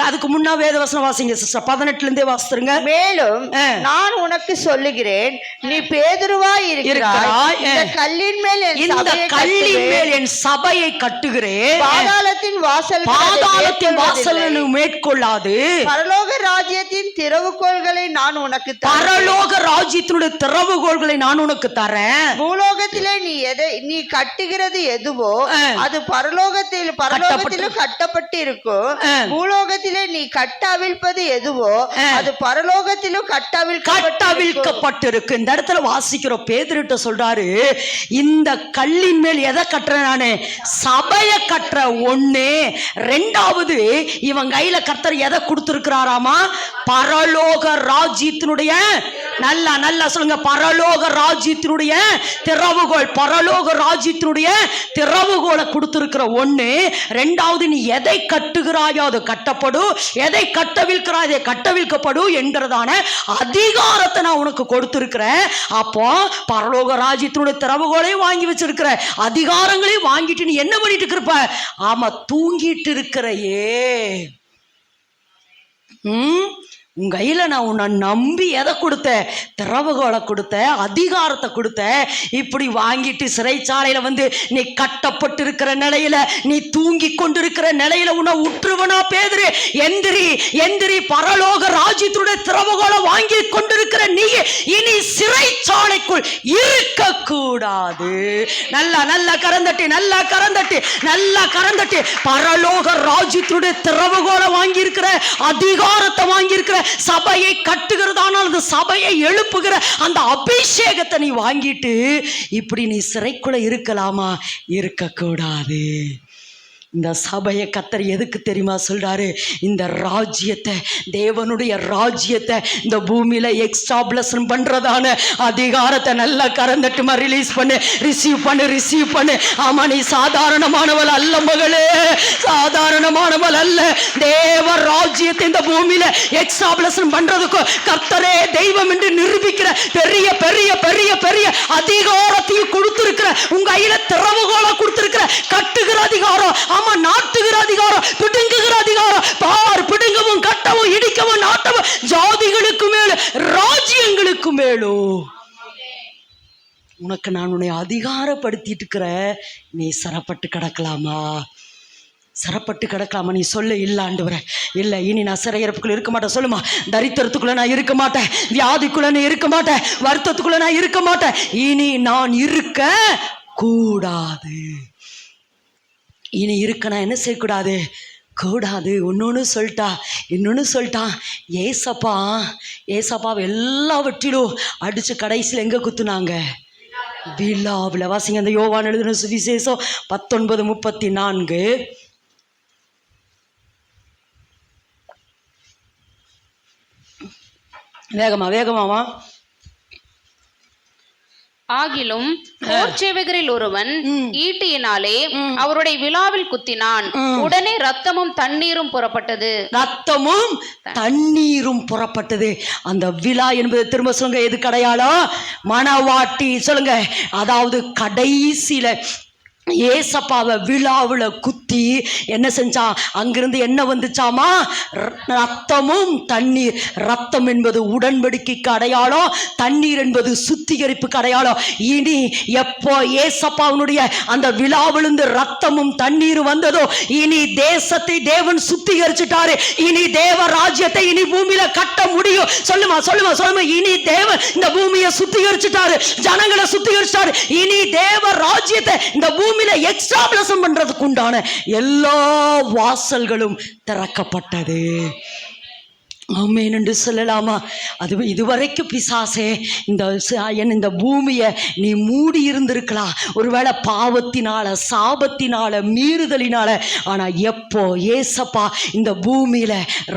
அதுக்கு முன்னா வேதவசனம் வாசிங்க சிஸ்டர், 18 இருந்தே வாசித்துருங்க. மேலும் நான் உனக்கு சொல்லுகிறேன், நீ பேதுருவாய் இருக்கிறாய், இந்த கல்லின் மேல் என் சபையை கட்டுகிறேன், பாதாளத்தின் வாசல் மேற்கொள்ளாது. பரலோக ராஜ்யத்தின் திறவுகோள்களை நான் உனக்கு பரலோக ராஜ்யத்தினுடைய திறவுகோள்களை நான் உனக்கு தரேன். பூலோகத்திலே நீ கட்டுகிறது எதுவோ அது பரலோகத்திலும் கட்டப்பட்டு இருக்கும். பூலோகத்திலே நீ கட்டவிழ்ப்பது எதுவோ அது பரலோகத்திலும் கட்டவிழ்க்கப்பட்டிருக்கு. இந்த இடத்துல வாசிக்கிறோம், பேதுருட்ட சொல்றாரு, இந்த கல்லின் மேல் எதை கட்டுறேன் நானு? சபையை கட்டுற. ஒண்ணு. ரெண்டாவது, இவன் கையில கர்த்தர் எதை கொடுத்திருக்கிறாராமா? பரலோக ராஜ்யத்தினுடைய, நல்லா சொல்லுங்க, பரலோக ராஜ்யத்தினுடைய திறவுகோள். பரலோக ராஜ்யத்தினுடைய திறவுகோளை கொடுத்திருக்கிற ஒண்ணு. ரெண்டாவது, நீ எதை கட்டுகிறாயோ அது கட்டப்படும், எதை கட்டவிழ்க்கிறாய் அதை கட்டவிழ்க்கப்படும் என்கிறதான அதிகாரத்தை நான் உனக்கு கொடுத்திருக்கிறேன். அப்போ பரலோக ராஜ்யத்தினுடைய திறவுகோளையும் வாங்கி வச்சிருக்கிற, அதிகாரங்களையும் வாங்கிட்டு நீ என்ன பண்ணிட்டு இருப்ப? ஆமா, தூங்கிட்டு இருக்கிறையே. உன் கையில நான் உன்னை நம்பி எதை கொடுத்தேன்? திறவுகோலை கொடுத்தேன், அதிகாரத்தை கொடுத்தேன். இப்படி வாங்கிட்டு சிறைச்சாலையில வந்து நீ கட்டப்பட்டிருக்கிற நிலையில, நீ தூங்கி கொண்டிருக்கிற நிலையில உன்னை உற்றுவனா? பேதுரு, எந்திரி. பரலோக ராஜ்யத்துடைய திறவுகோலை வாங்கி கொண்டிருக்கிற நீ இனி சிறைச்சாலைக்குள் இருக்க கூடாது. நல்லா கரந்தட்டி. பரலோக ராஜ்யத்துடைய திறவுகோலை வாங்கி இருக்கிற, அதிகாரத்தை வாங்கி இருக்கிற, சபையை கட்டுகிறதானால் அந்த சபையை எழுப்புகிற அந்த அபிஷேகத்தை நீ வாங்கிட்டு இப்படி நீ சிறைக்குள்ள இருக்கலாமா? இருக்கக்கூடாது. இந்த சபையை கர்த்தர் எதுக்கு தெரியுமா சொல்றாரு? இந்த ராஜ்யத்தை, தேவனுடைய ராஜ்யத்தை இந்த பூமியில எக்ஸ்டாப்ளஷன் பண்றதான அதிகாரத்தை நல்லா கரந்தட்டுமா ரிலீஸ் பண்ணு, ரிசீவ் பண்ணு. ஆமா, நீ சாதாரணமானவள் அல்ல மகளே, சாதாரணமானவள் அல்ல. தேவ ராஜ்யத்தை இந்த பூமியில எக்ஸ்டாப்ளஷன் பண்றதுக்கு கர்த்தரே தெய்வம் என்று நிரூபிக்கிற பெரிய பெரிய பெரிய பெரிய அதிகாரத்தையும் கொடுத்திருக்கிற, உங்க கையில திறவுகோலை கொடுத்திருக்கிற, கட்டுகிற அதிகாரம், ஆமா, நாட்டுகிற அதிகாரம், பிடுங்குகிற அதிகாரம். பார், பிடுங்கவும் கட்டவும் இடிக்கவும் நாட்டவும் ஜாதிகளுக்கு மேல ராஜ்யங்களுக்கு மேலோ உனக்கு நான் உன்னை அதிகாரப்படுத்திட்டு இருக்கிற. நீ சரப்பட்டு கிடக்கலாமா? நீ சொல்ல இல்ல ஆண்டவரே, இல்ல இனி நான் சிறையிருப்புக்குள்ள இருக்க மாட்டேன். சொல்லுமா, தரித்திரத்துக்குள்ள நான் இருக்க மாட்டேன், வியாதிக்குள்ள நான் இருக்க மாட்டேன், வருத்தத்துக்குள்ள நான் இருக்க மாட்டேன். இனி நான் இருக்க கூடாது. இனி இருக்க நான் என்ன செய்யக்கூடாது? கூடாது. இன்னொன்னு சொல்லிட்டான். ஏசப்பாவை எல்லாவற்றிலும் அடிச்சு கடைசியில் எங்க குத்துனாங்க? விழாவில். வாசிங்க அந்த யோவான் எழுதின சுவிசேஷம் 19:34. வேகமாவா. ஆகிலும் போர்ச்சேவகரில் ஒருவன் ஈட்டியினாலே அவருடைய விழாவில் குத்தினான். உடனே ரத்தமும் தண்ணீரும் புறப்பட்டது. அந்த விழா என்பது திரும்ப சொல்லுங்க, எது அடையாளம்? மணவாட்டி. சொல்லுங்க, அதாவது கடைசியில ஏசப்பாவை விழாவுல குத்தி என்ன செஞ்சான்? அங்கிருந்து என்ன வந்துச்சாமா? ரத்தமும் தண்ணீர். ரத்தம் என்பது உடன்படிக்கைக்கு அடையாளம், தண்ணீர் என்பது சுத்திகரிப்புக்கு அடையாளம். இனி எப்போ ஏசப்பாவுடைய அந்த விழாவிலிருந்து ரத்தமும் தண்ணீரும் வந்ததோ, இனி தேசத்தை தேவன் சுத்திகரிச்சுட்டாரு. இனி தேவ ராஜ்யத்தை இனி பூமியில கட்ட முடியும். சொல்லுமா. இனி தேவன் இந்த பூமியை சுத்திகரிச்சுட்டாரு, ஜனங்களை சுத்திகரிச்சுட்டாரு. இனி தேவ ராஜ்யத்தை இந்த பூமி எக்ஸ்டாப்ளஷன் பண்றதுக்கு உண்டான எல்லா வாசல்களும் திறக்கப்பட்டது. ஆமென் என்று சொல்லலாமா? அது இதுவரைக்கும் பிசாசே இந்த பூமியை நீ மூடி இருந்திருக்கலாம், ஒருவேளை பாவத்தினால, சாபத்தினால, மீறுதலினால. ஆனா எப்போ ஏசப்பா இந்த பூமியில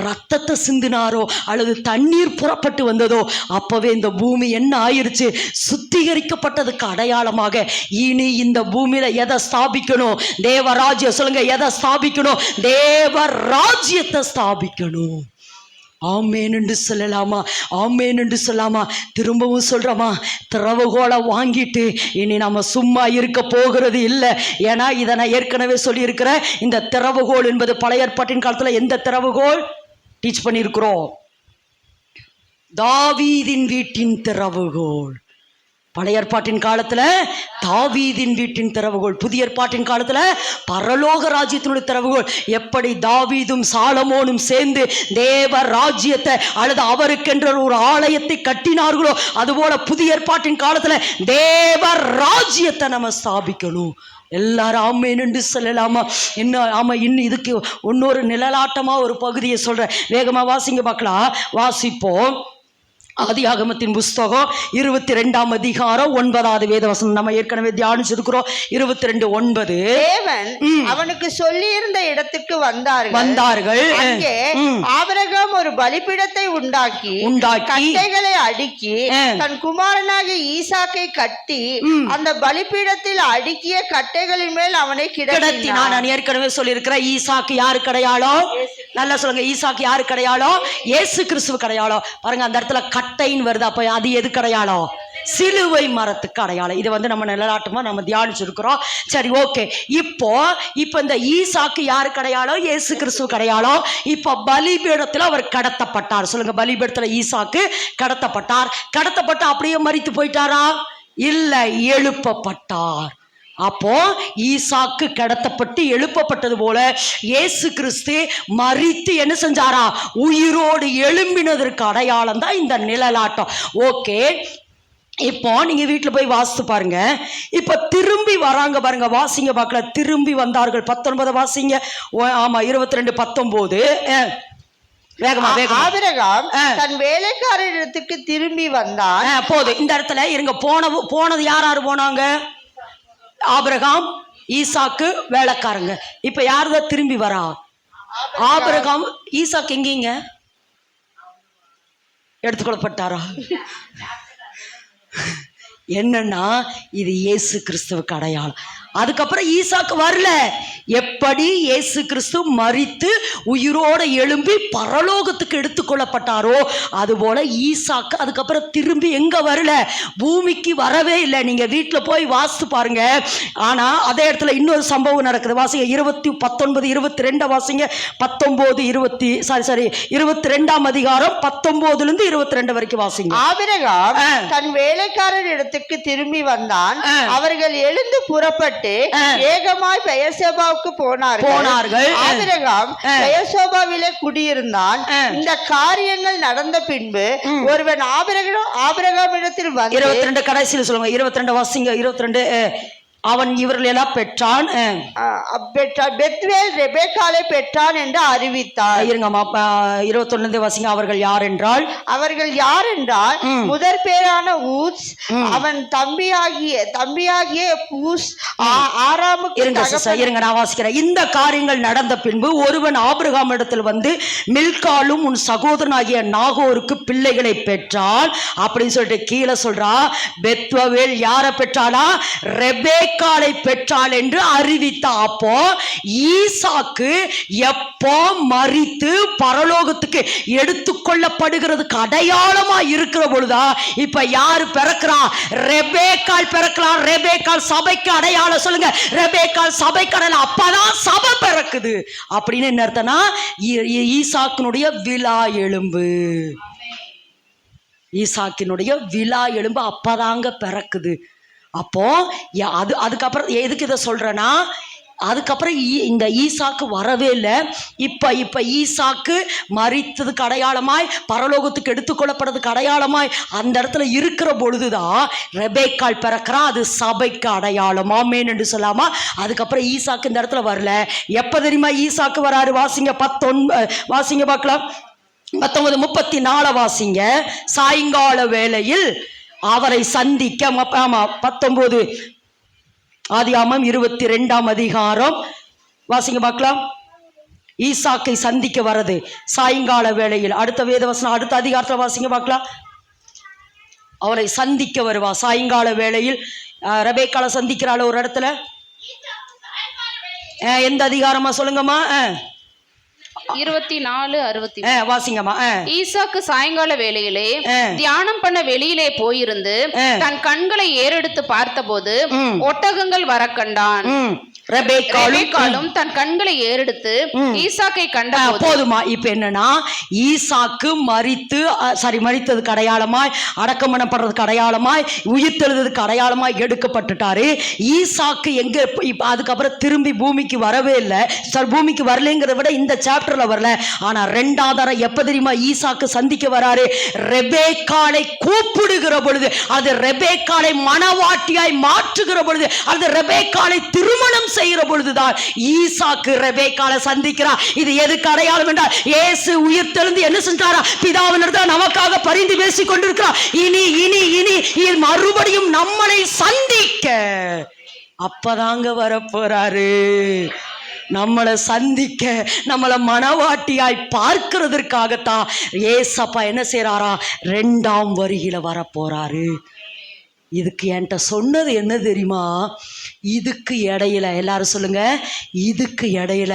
ரத்தத்தை சிந்தினாரோ அல்லது தண்ணீர் புறப்பட்டு வந்ததோ, அப்பவே இந்த பூமி என்ன ஆயிருச்சு? சுத்திகரிக்கப்பட்டதுக்கு அடையாளமாக இனி இந்த பூமியில எதை ஸ்தாபிக்கணும்? தேவராஜ்யம். சொல்லுங்க, எதை ஸ்தாபிக்கணும்? தேவராஜ்யத்தை ஸ்தாபிக்கணும். ஆமேன் என்று சொல்லலாமா? ஆமேன் என்று சொல்லாமா? திரும்பவும் சொல்றோமா, திறவுகோலை வாங்கிட்டு இனி நம்ம சும்மா இருக்க போகிறது இல்லை. ஏன்னா இதை நான் ஏற்கனவே சொல்லியிருக்கிறேன். இந்த திறவுகோல் என்பது பழைய ஏற்பாட்டின் காலத்தில் எந்த திறவுகோல் டீச் பண்ணியிருக்கிறோம்? தாவீதின் வீட்டின் திறவுகோல். பழைய ஏற்பாட்டின் காலத்துல தாவீதின் வீட்டின் திறவுகோல், புதிய ஏற்பாட்டின் காலத்துல பரலோக ராஜ்யத்தினுடைய திறவுகோல். எப்படி தாவீதும் சாலமோனும் சேர்ந்து தேவ ராஜ்யத்தை அல்லது அவருக்கென்ற ஒரு ஆலயத்தை கட்டினார்களோ, அதுபோல புதிய ஏற்பாட்டின் காலத்துல தேவ ராஜ்யத்தை நம்ம ஸ்தாபிக்கணும். எல்லாரும் ஆமேன் என்று சொல்லலாமா? இன்னும் ஆமா, இன்னும் இதுக்கு இன்னொரு நிழலாட்டமா ஒரு பகுதியை சொல்றேன். வேகமா வாசிங்க பார்க்கலாம். வாசிப்போம். ஆதியாகமத்தின் புஸ்தகம் 22ஆம் அதிகாரம் 9வது வேதவசனம் நம்ம ஏற்கனவே தியானிச்சிருக்கிறோம். 22:9. தேவன் அவனுக்கு சொல்லி இருந்த இடத்துக்கு வந்தார்கள். அங்கே ஆபிரகாம் ஒரு பலிபீடத்தை உண்டாக்கி கட்டைகளை அடுக்கி தன் குமாரனாகிய ஈசாக்கை கட்டி அந்த பலிபீடத்தில் அடுக்கிய கட்டைகளின் மேல் அவனை கிடத்தினான். நான் ஏற்கனவே சொல்லியிருக்கிறேன். ஈசாக்கு யாரு கிடையாளோ? நல்லா சொல்லுங்க. ஈசாக்கு யாரு கிடையாளோ? இயேசு கிறிஸ்துவ கிடையாளோ? பாருங்க, அந்த இடத்துல கட்டைன்னு வருது. அப்ப அது எது கிடையாளோ? சிலுவை மரத்துக்கு அடையாளம். இது நம்ம நிழலாட்டமா நம்ம தியானிச்சிருக்கிறோம். சரி, ஓகே. இப்போ இந்த ஈசாக்கு யாரு கிடையாளோ? இயேசு கிறிஸ்துவ கிடையாளோ? இப்ப பலிபீடத்துல அவர் கடத்தப்பட்டார். சொல்லுங்க, பலிபீடத்துல ஈசாக்கு கடத்தப்பட்டு அப்படியே மரித்து போயிட்டாரா? இல்ல, எழுப்பப்பட்டார். அப்போ ஈசாக்கு கடத்தப்பட்டு எழுப்பப்பட்டது போல இயேசு கிறிஸ்து மரித்து என்ன செஞ்சாரா? உயிரோடு எழும்பினதற்கு அடையாளம் தான் இந்த நிழலாட்டம். ஓகே, இப்போ நீங்க வீட்டுல போய் வாசித்து பாருங்க. இப்ப திரும்பி வராங்க பாருங்க, வாசிங்க பார்க்கல. திரும்பி வந்தார்கள். 19 வாசிங்க. ஆமா, 22:19. ஆபிரகாம் தன் வேலைக்காரரிடத்துக்கு திரும்பி வந்தான். போதும், இந்த இடத்துல இருங்க. போனது யாரு போனாங்க? ஆபிரகாம், ஈசாக்கு, வேலைக்காரங்க. இப்ப யாருதான் திரும்பி வரா? ஆபிரகாம். ஈசாக்கு எங்கீங்க எடுத்துக்கொள்ளப்பட்டாரா? என்னன்னா இது இயேசு கிறிஸ்துவுக்கு அடையாளம். அதுக்கப்புறம் ஈசாக்கு வரல. எப்படி இயேசு கிறிஸ்து மரித்து உயிரோட எழும்பி பரலோகத்துக்கு எடுத்துக்கொள்ளப்பட்டாரோ அதுபோல ஈசாக்கு அதுக்கப்புறம் திரும்பி எங்க வரல? பூமிக்கு வரவே இல்லை. நீங்க வீட்டுல போய் வாசித்து பாருங்க. ஆனா அதே இடத்துல இன்னொரு சம்பவம் நடக்குது. வாசிங்க 19, 22 வாசிங்க. 22ஆம் அதிகாரம் 19 22 வரைக்கும் வாசிங்க. ஆபிரகாம் தன் வேலைக்காரர் இடத்துக்கு திரும்பி வந்தான். அவர்கள் எழுந்து புறப்பட்டு ஏகமாய் பெயர்சேபாவுக்கு போனார்கள். ஆபிரகாம் பெயர்சேபாவிலே குடியிருந்தான். இந்த காரியங்கள் நடந்த பின்பு ஒருவன் ஆபிரகாமிடத்தில் வந்து 22 கடைசியில் சொல்லுங்க. 22 வாசிங்க. 22. அவன் இவர்கள் எல்லாம் பெற்றான். பெத்வேல் ரெபேக்காலை பெற்றான் என்று அறிவித்தார். இருங்கம்மா, 21 வாசிங்க. அவர்கள் யார் என்றால் முதற் பேரான ஊஸ், அவன் தம்பியாகிய பூஸ், ஆராமுக்கு. இருங்க, நான் வாசிக்கிறேன். இந்த காரியங்கள் நடந்த பின்பு ஒருவன் ஆபிரகாம் இடத்தில் வந்து மில்காலும் உன் சகோதரனாகிய நாகோருக்கு பிள்ளைகளை பெற்றான் அப்படின்னு சொல்லிட்டு கீழே சொல்றா. பெத்வேல் யாரை பெற்றானா? ரெபேக்காளை பெற்றாள் என்று அறிவித்த. அப்போ ஈசாக்கு எப்போ மரித்து பரலோகத்துக்கு எடுத்துக்கொள்ளப்படுகிறதுக்கு அடையாளமா இருக்கிற பொழுதா இப்ப யாரு பிறக்கிறா? ரெபேக்காள் பிறக்கிறான். ரெபேக்காள் சபைக்கு அடையாளம். சொல்லுங்க, ரெபேக்காள் சபைக்கு அடையாளம். அப்பதான் சபை பிறக்குது அப்படின்னு என்ன அர்த்தம்னா ஈசாக்கினுடைய விழா எலும்பு. ஈசாக்கினுடைய விழா எலும்பு அப்பதாங்க பிறக்குது. அப்போ அதுக்கப்புறம் எதுக்கு இதை சொல்றேன்னா, அதுக்கப்புறம் இந்த ஈசாக்கு வரவே இல்லை. இப்ப ஈசாக்கு மரித்ததுக்கு அடையாளமாய் பரலோகத்துக்கு எடுத்துக்கொள்ளப்படுறதுக்கு அடையாளமாய் அந்த இடத்துல இருக்கிற பொழுதுதான் ரெபேக்காள் பிறக்கிறா. அது சபைக்கு அடையாளம். ஆமென் என்று சொல்லாமா? அதுக்கப்புறம் ஈசாக்கு இந்த இடத்துல வரல. எப்ப தெரியுமா ஈசாக்கு வராரு? வாசிங்க 19 வாசிங்க பார்க்கலாம். 19:34 வாசிங்க. சாயங்கால வேளையில் அவரை சந்திக்க. 19 ஆதியாகமம் 22ஆம் அதிகாரம் வாசிங்க பார்க்கலாம். ஈசாக்கை சந்திக்க வரது சாயங்கால வேளையில். அடுத்த வேதவசனம் அடுத்த அதிகாரத்தில் வாசிங்க பார்க்கலாம். அவரை சந்திக்க வருவா சாயங்கால வேளையில். ரெபேக்காளை சந்திக்கிறாள் ஒரு இடத்துல. எந்த அதிகாரமா சொல்லுங்கம்மா? 24:60. வாசிங்கம்மா. ஈசாக்கு சாயங்கால வேளையிலே தியானம் பண்ண வெளியிலே போயிருந்து தன் கண்களை ஏறெடுத்து பார்த்தபோது ஒட்டகங்கள் வர கண்டான். ரெபெக்காளும் தன் கண்களை ஏறெடுத்து ஈசாக்கை கண்ட. போதுமா? இப்ப என்னன்னா, ஈசாக்கு மரித்ததுக்கு அடையாளமாய், அடக்கம் பண்ணப்படுறதுக்கு அடையாளமாய், உயிர்த்தெழுதுக்கு அடையாளமாய் எடுக்கப்பட்டுட்டாரு. ஈசாக்கு எங்க? அதுக்கப்புறம் திரும்பி பூமிக்கு வரவே இல்லை. பூமிக்கு வரலைங்கிறத விட இந்த சாப்டர்ல வரல. ஆனா ரெண்டாவது எப்ப தெரியுமா ஈசாக்கு சந்திக்க வராரு? ரெபெக்காளை கூப்பிடுகிற பொழுது, அது ரெபெக்காளை மணவாட்டியாய் மாற்றுகிற பொழுது, அது ரெபெக்காளை திருமணம் செய்கிற பொழுதுதான் ஈசாக்கு ரெபெக்காளை சந்திக்கிறார். இது எதுக்கு அடையாளம் என்றால், இயேசு உயிர்த்தெழுந்து என்ன செஞ்சாரா? பிதாவினிடத்தில் நமக்காக பரிந்து பேசிக் கொண்டிருக்கிறார். இனி இனி இனி மறுபடியும் நம்மளை சந்திக்க அப்பதாங்க வரப்போறாரு. நம்மளை சந்திக்க, நம்மளை மணவாட்டியாய் பார்க்கிறதற்காகத்தான் ஏசப்பா என்ன செய்யறாரா? 2ஆம் வருகையில வரப்போறாரு. இதுக்கு என்கிட்ட சொன்னது என்ன தெரியுமா? இதுக்கு இடையில எல்லாரும் சொல்லுங்க, இதுக்கு இடையில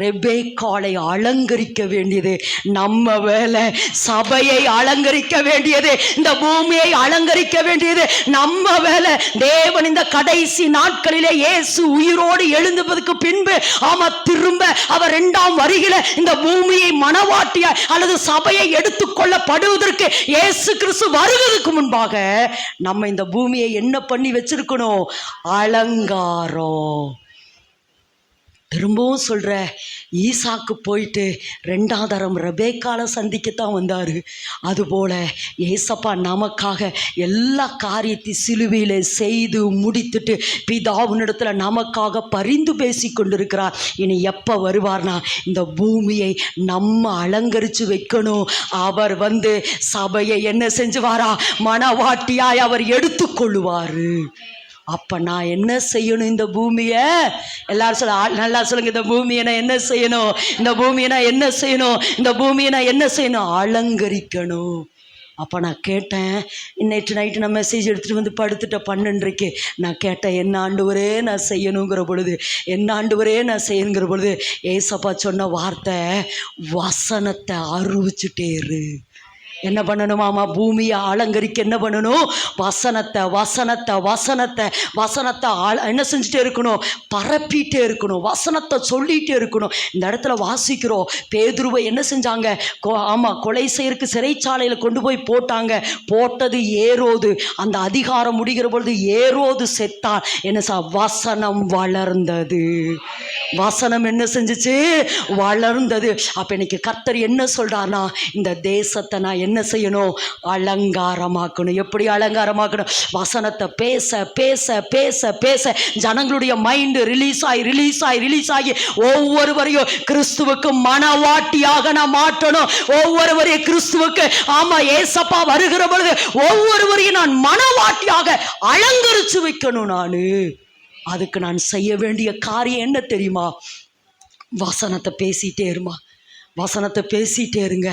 ரெபெக்காளை அலங்கரிக்க வேண்டியது நம்ம வேலை. சபையை அலங்கரிக்க வேண்டியது, இந்த பூமியை அலங்கரிக்க வேண்டியது நம்ம வேலை. தேவன் இந்த கடைசி நாட்களிலே இயேசு உயிரோடு எழுந்ததுக்கு பின்பு திரும்ப அவர் 2ஆம் வருகையில இந்த பூமியை மணவாட்டியா அல்லது சபையை எடுத்துக்கொள்ளப்படுவதற்கு இயேசு கிறிஸ்து வருவதற்கு முன்பாக நம்ம இந்த பூமியை என்ன பண்ணி வச்சிருக்கணும்? அலங்காரம். திரும்பவும் சொல்ற, ஈசாக்கு போயிட்டு 2ஆம் தரம் ரெபெக்காளை சந்திக்கத்தான் வந்தாரு. அதுபோல ஏசப்பா நமக்காக எல்லா காரியத்தையும் சிலுவையில செய்து முடித்துட்டு பிதாவினிடத்துல நமக்காக பரிந்து பேசி கொண்டிருக்கிறார். இனி எப்ப வருவார்னா, இந்த பூமியை நம்ம அலங்கரிச்சு வைக்கணும். அவர் சபையை என்ன செஞ்சுவாரா? மணவாட்டியாய் அவர் எடுத்துக்கொள்ளுவாரு. அப்ப நான் என்ன செய்யணும்? இந்த பூமியை எல்லாரும் நல்லா சொல்லுங்க. இந்த பூமியை நான் என்ன செய்யணும்? இந்த பூமியை நான் என்ன செய்யணும்? இந்த பூமியை நான் என்ன செய்யணும்? அலங்கரிக்கணும். அப்போ நான் கேட்டேன், நேற்று நைட்டு நான் மெசேஜ் எடுத்துகிட்டு படுத்துட்டேன் 12:30. நான் கேட்டேன், என்ன ஆண்டவரே நான் செய்யணுங்கிற பொழுது, என்ன ஆண்டவரே நான் செய்யணுங்கிற பொழுது ஏசப்பா சொன்ன வார்த்தை, வசனத்தை அறிவிச்சுட்டே இரு. என்ன பண்ணணுமாமா? பூமியை அலங்கரிக்க என்ன பண்ணணும்? வசனத்தை வசனத்தை வசனத்தை வசனத்தை என்ன செஞ்சுட்டே இருக்கணும்? பரப்பிட்டே இருக்கணும். வசனத்தை சொல்லிகிட்டே இருக்கணும். இந்த இடத்துல வாசிக்கிறோம், பேதுருவை என்ன செஞ்சாங்க? கொலை செய்யறதுக்கு சிறைச்சாலையில் கொண்டு போய் போட்டாங்க. போட்டது ஏரோது. அந்த அதிகாரம் முடிகிற பொழுது ஏரோது செத்தான். என்ன வசனம் வளர்ந்தது. வசனம் என்ன செஞ்சுச்சு? வளர்ந்தது. அப்ப இன்னைக்கு கர்த்தர் என்ன சொல்றாருன்னா, இந்த தேசத்தை நான் என்ன செய்யணும்? அலங்காரமாக்கணும். எப்படி அலங்காரமாக்கணும்? வசனத்தை பேச பேச பேச பேச ஜனங்களுடைய மைண்ட் ரிலீஸ் ஆகி ஒவ்வொருவரையும் கிறிஸ்துவுக்கு மணவாட்டியாக நான் மாற்றணும். ஒவ்வொருவரையும் கிறிஸ்துவுக்கு ஏசப்பா வருகிற பொழுது ஒவ்வொருவரையும் நான் மணவாட்டியாக அலங்கரிச்சு வைக்கணும். அதுக்கு நான் செய்ய வேண்டிய காரியம் என்ன தெரியுமா? வசனத்தை பேசிட்டே இருமா. வசனத்தை பேசிகிட்டே இருங்க.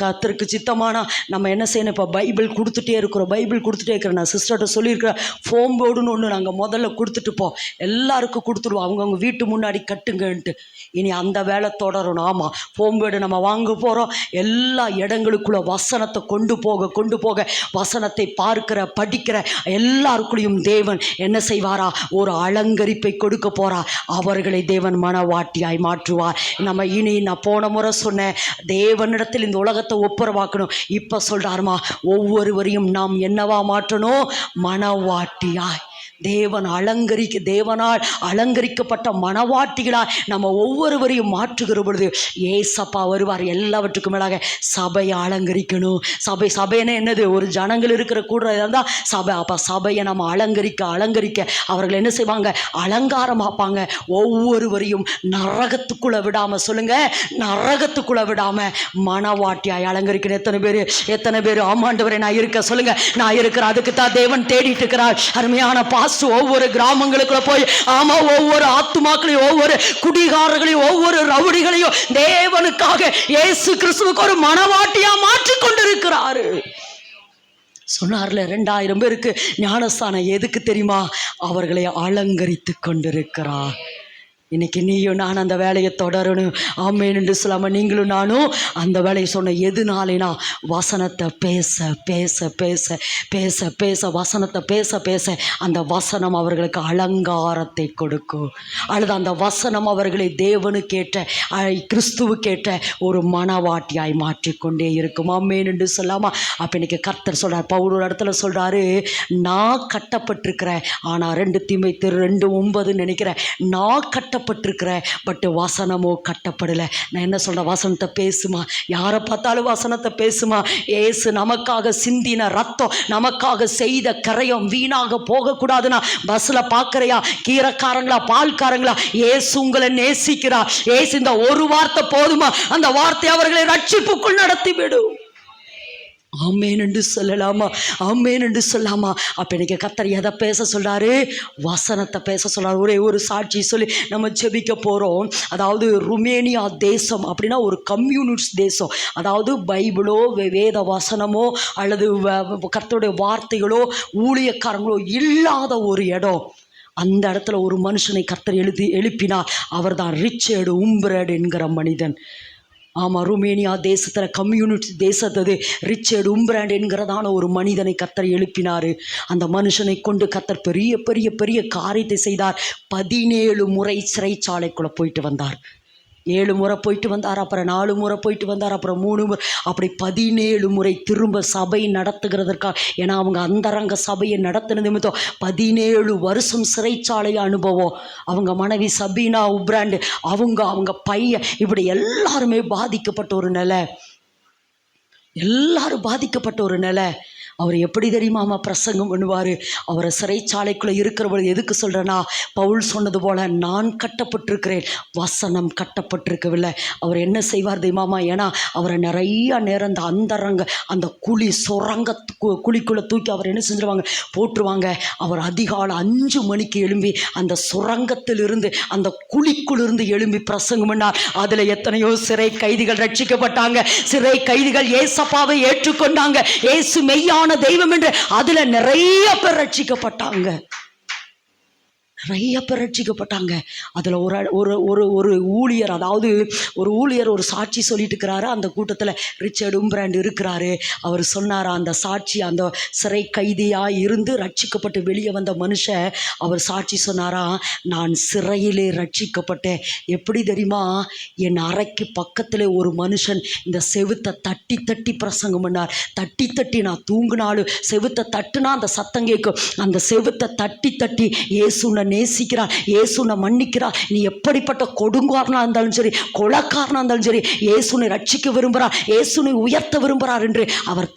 கர்த்தருக்கு சித்தமானா நம்ம என்ன செய்யணும்? இப்போ பைபிள் கொடுத்துட்டே இருக்கிறோம். நான் சிஸ்டர்கிட்ட சொல்லியிருக்கிறேன், ஃபோம் போர்டுன்னு ஒன்று நாங்கள் முதல்ல கொடுத்துட்டுப்போம். எல்லாருக்கும் கொடுத்துருவோம், அவங்கவுங்க வீட்டு முன்னாடி கட்டுங்கன்ட்டு. இனி அந்த வேலை தொடரணும். ஃபோம் போர்டு நம்ம வாங்க போகிறோம். எல்லா இடங்களுக்குள்ள வசனத்தை கொண்டு போக வசனத்தை பார்க்கிற படிக்கிற எல்லாருக்குள்ளேயும் தேவன் என்ன செய்வாரா? ஒரு அலங்கரிப்பை கொடுக்க போறார். அவர்களை தேவன் மணவாட்டியாய் மாற்றுவார். நம்ம இனி நான் போன முறை சொன்னேன், தேவனிடத்தில் இந்த உலகத்தை ஒப்புரவாக்கணும். இப்ப சொல்றாருமா, ஒவ்வொருவரையும் நாம் என்னவா மாற்றணும்? மணவாட்டியாய். தேவனால் அலங்கரிக்கப்பட்ட மணவாட்டிகளாய் நம்ம ஒவ்வொருவரையும் மாற்றுகிற பொழுது ஏசப்பா வருவார். எல்லாவற்றுக்கும் மேலாக சபையை அலங்கரிக்கணும். சபைன்னு என்னது? ஒரு ஜனங்கள் இருக்கிற கூட இருந்தால் சபை. அப்போ சபையை நம்ம அலங்கரிக்க அவர்கள் என்ன செய்வாங்க? அலங்காரமாப்பாங்க. ஒவ்வொருவரையும் நரகத்துக்குள்ள விடாம, சொல்லுங்க, நரகத்துக்குள்ள விடாம மணவாட்டியாய் அலங்கரிக்கணும். எத்தனை பேர் ஆமாண்டவரே நான் இருக்க சொல்லுங்க. நான் இருக்கிற அதுக்கு தான் தேவன் தேடிட்டு இருக்கிறார். அருமையான ஒவ்வொரு கிராமங்களுக்குள்ள போய் ஒவ்வொரு ஆத்துமாக்களையும், ஒவ்வொரு குடிகாரர்களையும், ஒவ்வொரு ரவுடிகளையும் தேவனுக்காக இயேசு கிறிஸ்துவுக்கு ஒரு மணவாட்டியா மாற்றிக் கொண்டிருக்கிறாரு. சொன்னார்ல, 2000 பேருக்கு ஞானஸ்தானம் எதுக்கு தெரியுமா? அவர்களை அலங்கரித்து கொண்டிருக்கிறார். இன்னைக்கு நீயும் நான் அந்த வேலையை தொடரணும். ஆமென் என்று சொல்லாமல் நீங்களும் நானும் அந்த வேலையை சொன்ன எதுனாலேனா வசனத்தை பேச பேச பேச பேச பேச வசனத்தை பேச பேச அந்த வசனம் அவர்களுக்கு அலங்காரத்தை கொடுக்கும். அல்லது அந்த வசனம் அவர்களை தேவனுக்கேற்ற கிறிஸ்துவுக்கேற்ற ஒரு மனவாட்டியாய் மாற்றிக்கொண்டே இருக்கும். ஆமென் என்று சொல்லாமா. அப்போ இன்னைக்கு கர்த்தர் சொல்கிறார், பவுல் ஒரு இடத்துல சொல்கிறாரு, நான் கட்டப்பட்டிருக்கிறேன். ஆனால் 2 தீமோத்தேயு 2:9 நினைக்கிறேன், நான் கட்டப்பட்டிருக்கிறேன், பட் வசனமோ கட்டப்படலை. நான் என்ன சொல்கிறேன், வசனத்தை பேசுமா, யாரை பார்த்தாலும் வசனத்தை பேசுமா. ஏசு நமக்காக சிந்தின ரத்தம், நமக்காக செய்த கரையம் வீணாக போகக்கூடாதுன்னா பஸ்ஸில் பார்க்குறையா, கீரைக்காரங்களா பால்காரங்களா, ஏசு உங்களை நேசிக்கிறா. ஏசு இந்த ஒரு வார்த்தை போதுமா, அந்த வார்த்தை அவர்களை ரட்சிப்புக்குள் நடத்திவிடும். ஆமென் என்று சொல்லலாமா, ஆமென் என்று சொல்லாமா. அப்போ இன்னைக்கு கர்த்தர் எதை பேச சொல்கிறாரு, வசனத்தை பேச சொல்கிறார். ஒரே ஒரு சாட்சி சொல்லி நம்ம ஜெபிக்க போகிறோம். அதாவது ருமேனியா தேசம் அப்படின்னா ஒரு கம்யூனிஸ்ட் தேசம். அதாவது பைபிளோ வேத வசனமோ அல்லது கர்த்தருடைய வார்த்தைகளோ ஊழியக்காரங்களோ இல்லாத ஒரு இடம். அந்த இடத்துல ஒரு மனுஷனை கர்த்தர் எழுப்பினார். அவர் தான் ரிச்சர்டு உம்ப்ரட் என்கிற மனிதன். ஆமாம், ருமேனியா தேசத்தில் கம்யூனிஸ்ட் தேசத்தது ரிச்சர்டு உம்ப்ரட் என்கிறதான ஒரு மனிதனை கர்த்தர் எழுப்பினார். அந்த மனுஷனை கொண்டு கர்த்தர் பெரிய பெரிய பெரிய காரியத்தை செய்தார். 17 முறை சிறைச்சாலைக்குள்ளே போயிட்டு வந்தார். 7 முறை போயிட்டு வந்தார், அப்புறம் 4 முறை போயிட்டு வந்தார், அப்புறம் 3 முறை, அப்படி 17 முறை திரும்ப சபை நடத்துகிறதற்காக. ஏன்னா அவங்க அந்தரங்க சபையை நடத்தின நிமித்தம் 17 வருஷம் சிறைச்சாலை அனுபவம். அவங்க மனைவி சபீனா உம்ப்ரட், அவங்க பையன், இப்படி எல்லாருமே பாதிக்கப்பட்ட ஒரு நிலை. எல்லாரும் பாதிக்கப்பட்ட ஒரு நிலை. அவர் எப்படி தெரியுமாமா பிரசங்கம் பண்ணுவார். அவரை சிறைச்சாலைக்குள்ளே இருக்கிறவர்கள் எதுக்கு சொல்கிறேன்னா, பவுல் சொன்னது போல் நான் கட்டப்பட்டிருக்கிறேன், வசனம் கட்டப்பட்டிருக்கவில்லை. அவர் என்ன செய்வார் தெரியுமாமா, ஏன்னா அவரை நிறைய நேரம் அந்த அந்தரங்க அந்த குழிக்குள்ளே தூக்கி அவர் என்ன செஞ்சிருவாங்க, போட்டுருவாங்க. அவர் அதிகாலை 5 மணிக்கு எழும்பி அந்த சுரங்கத்திலிருந்து அந்த குழிக்குள்ளிருந்து எழும்பி பிரசங்கம் பண்ணார். அதில் எத்தனையோ சிறை கைதிகள் ரட்சிக்கப்பட்டாங்க. சிறை கைதிகள் ஏசப்பாவை ஏற்றுக்கொண்டாங்க. ஏசு மெய்யான தெய்வம் என்று அதுல நிறைய பேர் ரட்சிக்கப்பட்டாங்க. நிறைய பேர் ரட்சிக்கப்பட்டாங்க. அதில் ஒரு ஊழியர், அதாவது ஒரு ஊழியர் ஒரு சாட்சி சொல்லிட்டு இருக்கிறாரு. அந்த கூட்டத்தில் ரிச்சர்டு உம்ப்ரட் இருக்கிறாரு. அவர் சொன்னாரா, அந்த சாட்சி, அந்த சிறை கைதியாக இருந்து ரட்சிக்கப்பட்டு வெளியே வந்த மனுஷன் அவர் சாட்சி சொன்னாரா, நான் சிறையிலே ரட்சிக்கப்பட்டேன். எப்படி தெரியுமா, என் அறைக்கு பக்கத்தில் ஒரு மனுஷன் இந்த செவுத்தை தட்டி தட்டி பிரசங்கம் பண்ணார். தட்டி தட்டி, நான் தூங்கினாலும் செவுத்தை தட்டுனா அந்த சத்தம் கேட்கும். அந்த செவுத்தை தட்டி தட்டி, இயேசுனை நேசிக்கிறார், இயேசுனை மன்னிக்கிறார், நீ எப்படிப்பட்ட கொடுங்காரனா இருந்தாலும் சரி, கொலைக்காரனா இருந்தாலும் சரி, இயேசுனை ரட்சிக்க விரும்புகிறார், இயேசுனை உயர்த்த விரும்புகிறார் என்று அவர்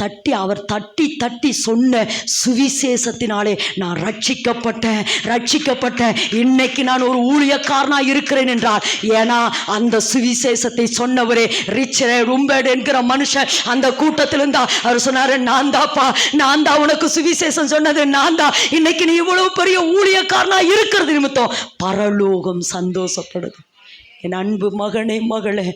தட்டி தட்டி சொன்ன சுவிசேஷத்தினாலே நான் ரட்சிக்கப்பட்டேன். இன்னைக்கு நான் ஒரு ஊழியக்காரனா இருக்கிறேன் என்றார். ஏன்னா அந்த சுவிசேஷத்தை சொன்னவரே ரிச்சர்டு உம்ப்ரட் என்கிற மனுஷன் அந்த கூட்டத்தில் இருந்தா. அவர் சொன்னாரு, நான் தான் உனக்கு சுவிசேஷம் சொன்னது, நான் தான். இன்னைக்கு நீ இவ்வளவு பெரிய ஊழியக்காரனா இருக்கிறது நிமித்தம் பரலோகம் சந்தோஷப்படுது. என் அன்பு மகனே மகளே,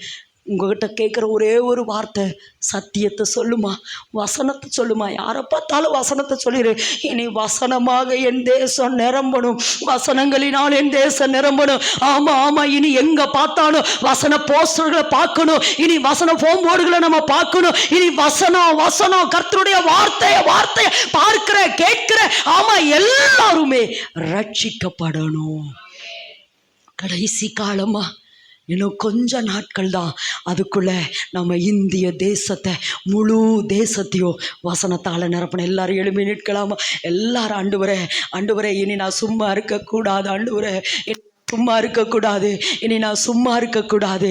உங்ககிட்ட கேட்குற ஒரே ஒரு வார்த்தை, சத்தியத்தை சொல்லுமா, வசனத்தை சொல்லுமா. யாரை பார்த்தாலும் வசனத்தை சொல்லிடு. இனி வசனமாக என் தேசம் நிரம்பணும், வசனங்களினால் என் தேசம் நிரம்பணும். ஆமாம், இனி எங்கே பார்த்தாலும் வசன போஸ்டர்களை பார்க்கணும், இனி வசன ஃபோன் போர்டுகளை நம்ம பார்க்கணும். இனி வசனம் கர்த்தருடைய வார்த்தையை பார்க்கிற கேட்கிற, ஆமாம், எல்லாருமே ரட்சிக்கப்படணும். கடைசி காலமா இன்னும் கொஞ்ச நாட்கள் தான். அதுக்குள்ளே நம்ம இந்திய தேசத்தை, முழு தேசத்தையும் வசனத்தால் நிரப்பணும். எல்லாரும் எழுப்பி நிற்கலாமா? எல்லாரும் ஆண்டவரே இனி நான் சும்மா இருக்கக்கூடாது, ஆண்டவரே சும்மா இருக்கக்கூடாது, இனி நான் சும்மா இருக்கக்கூடாது.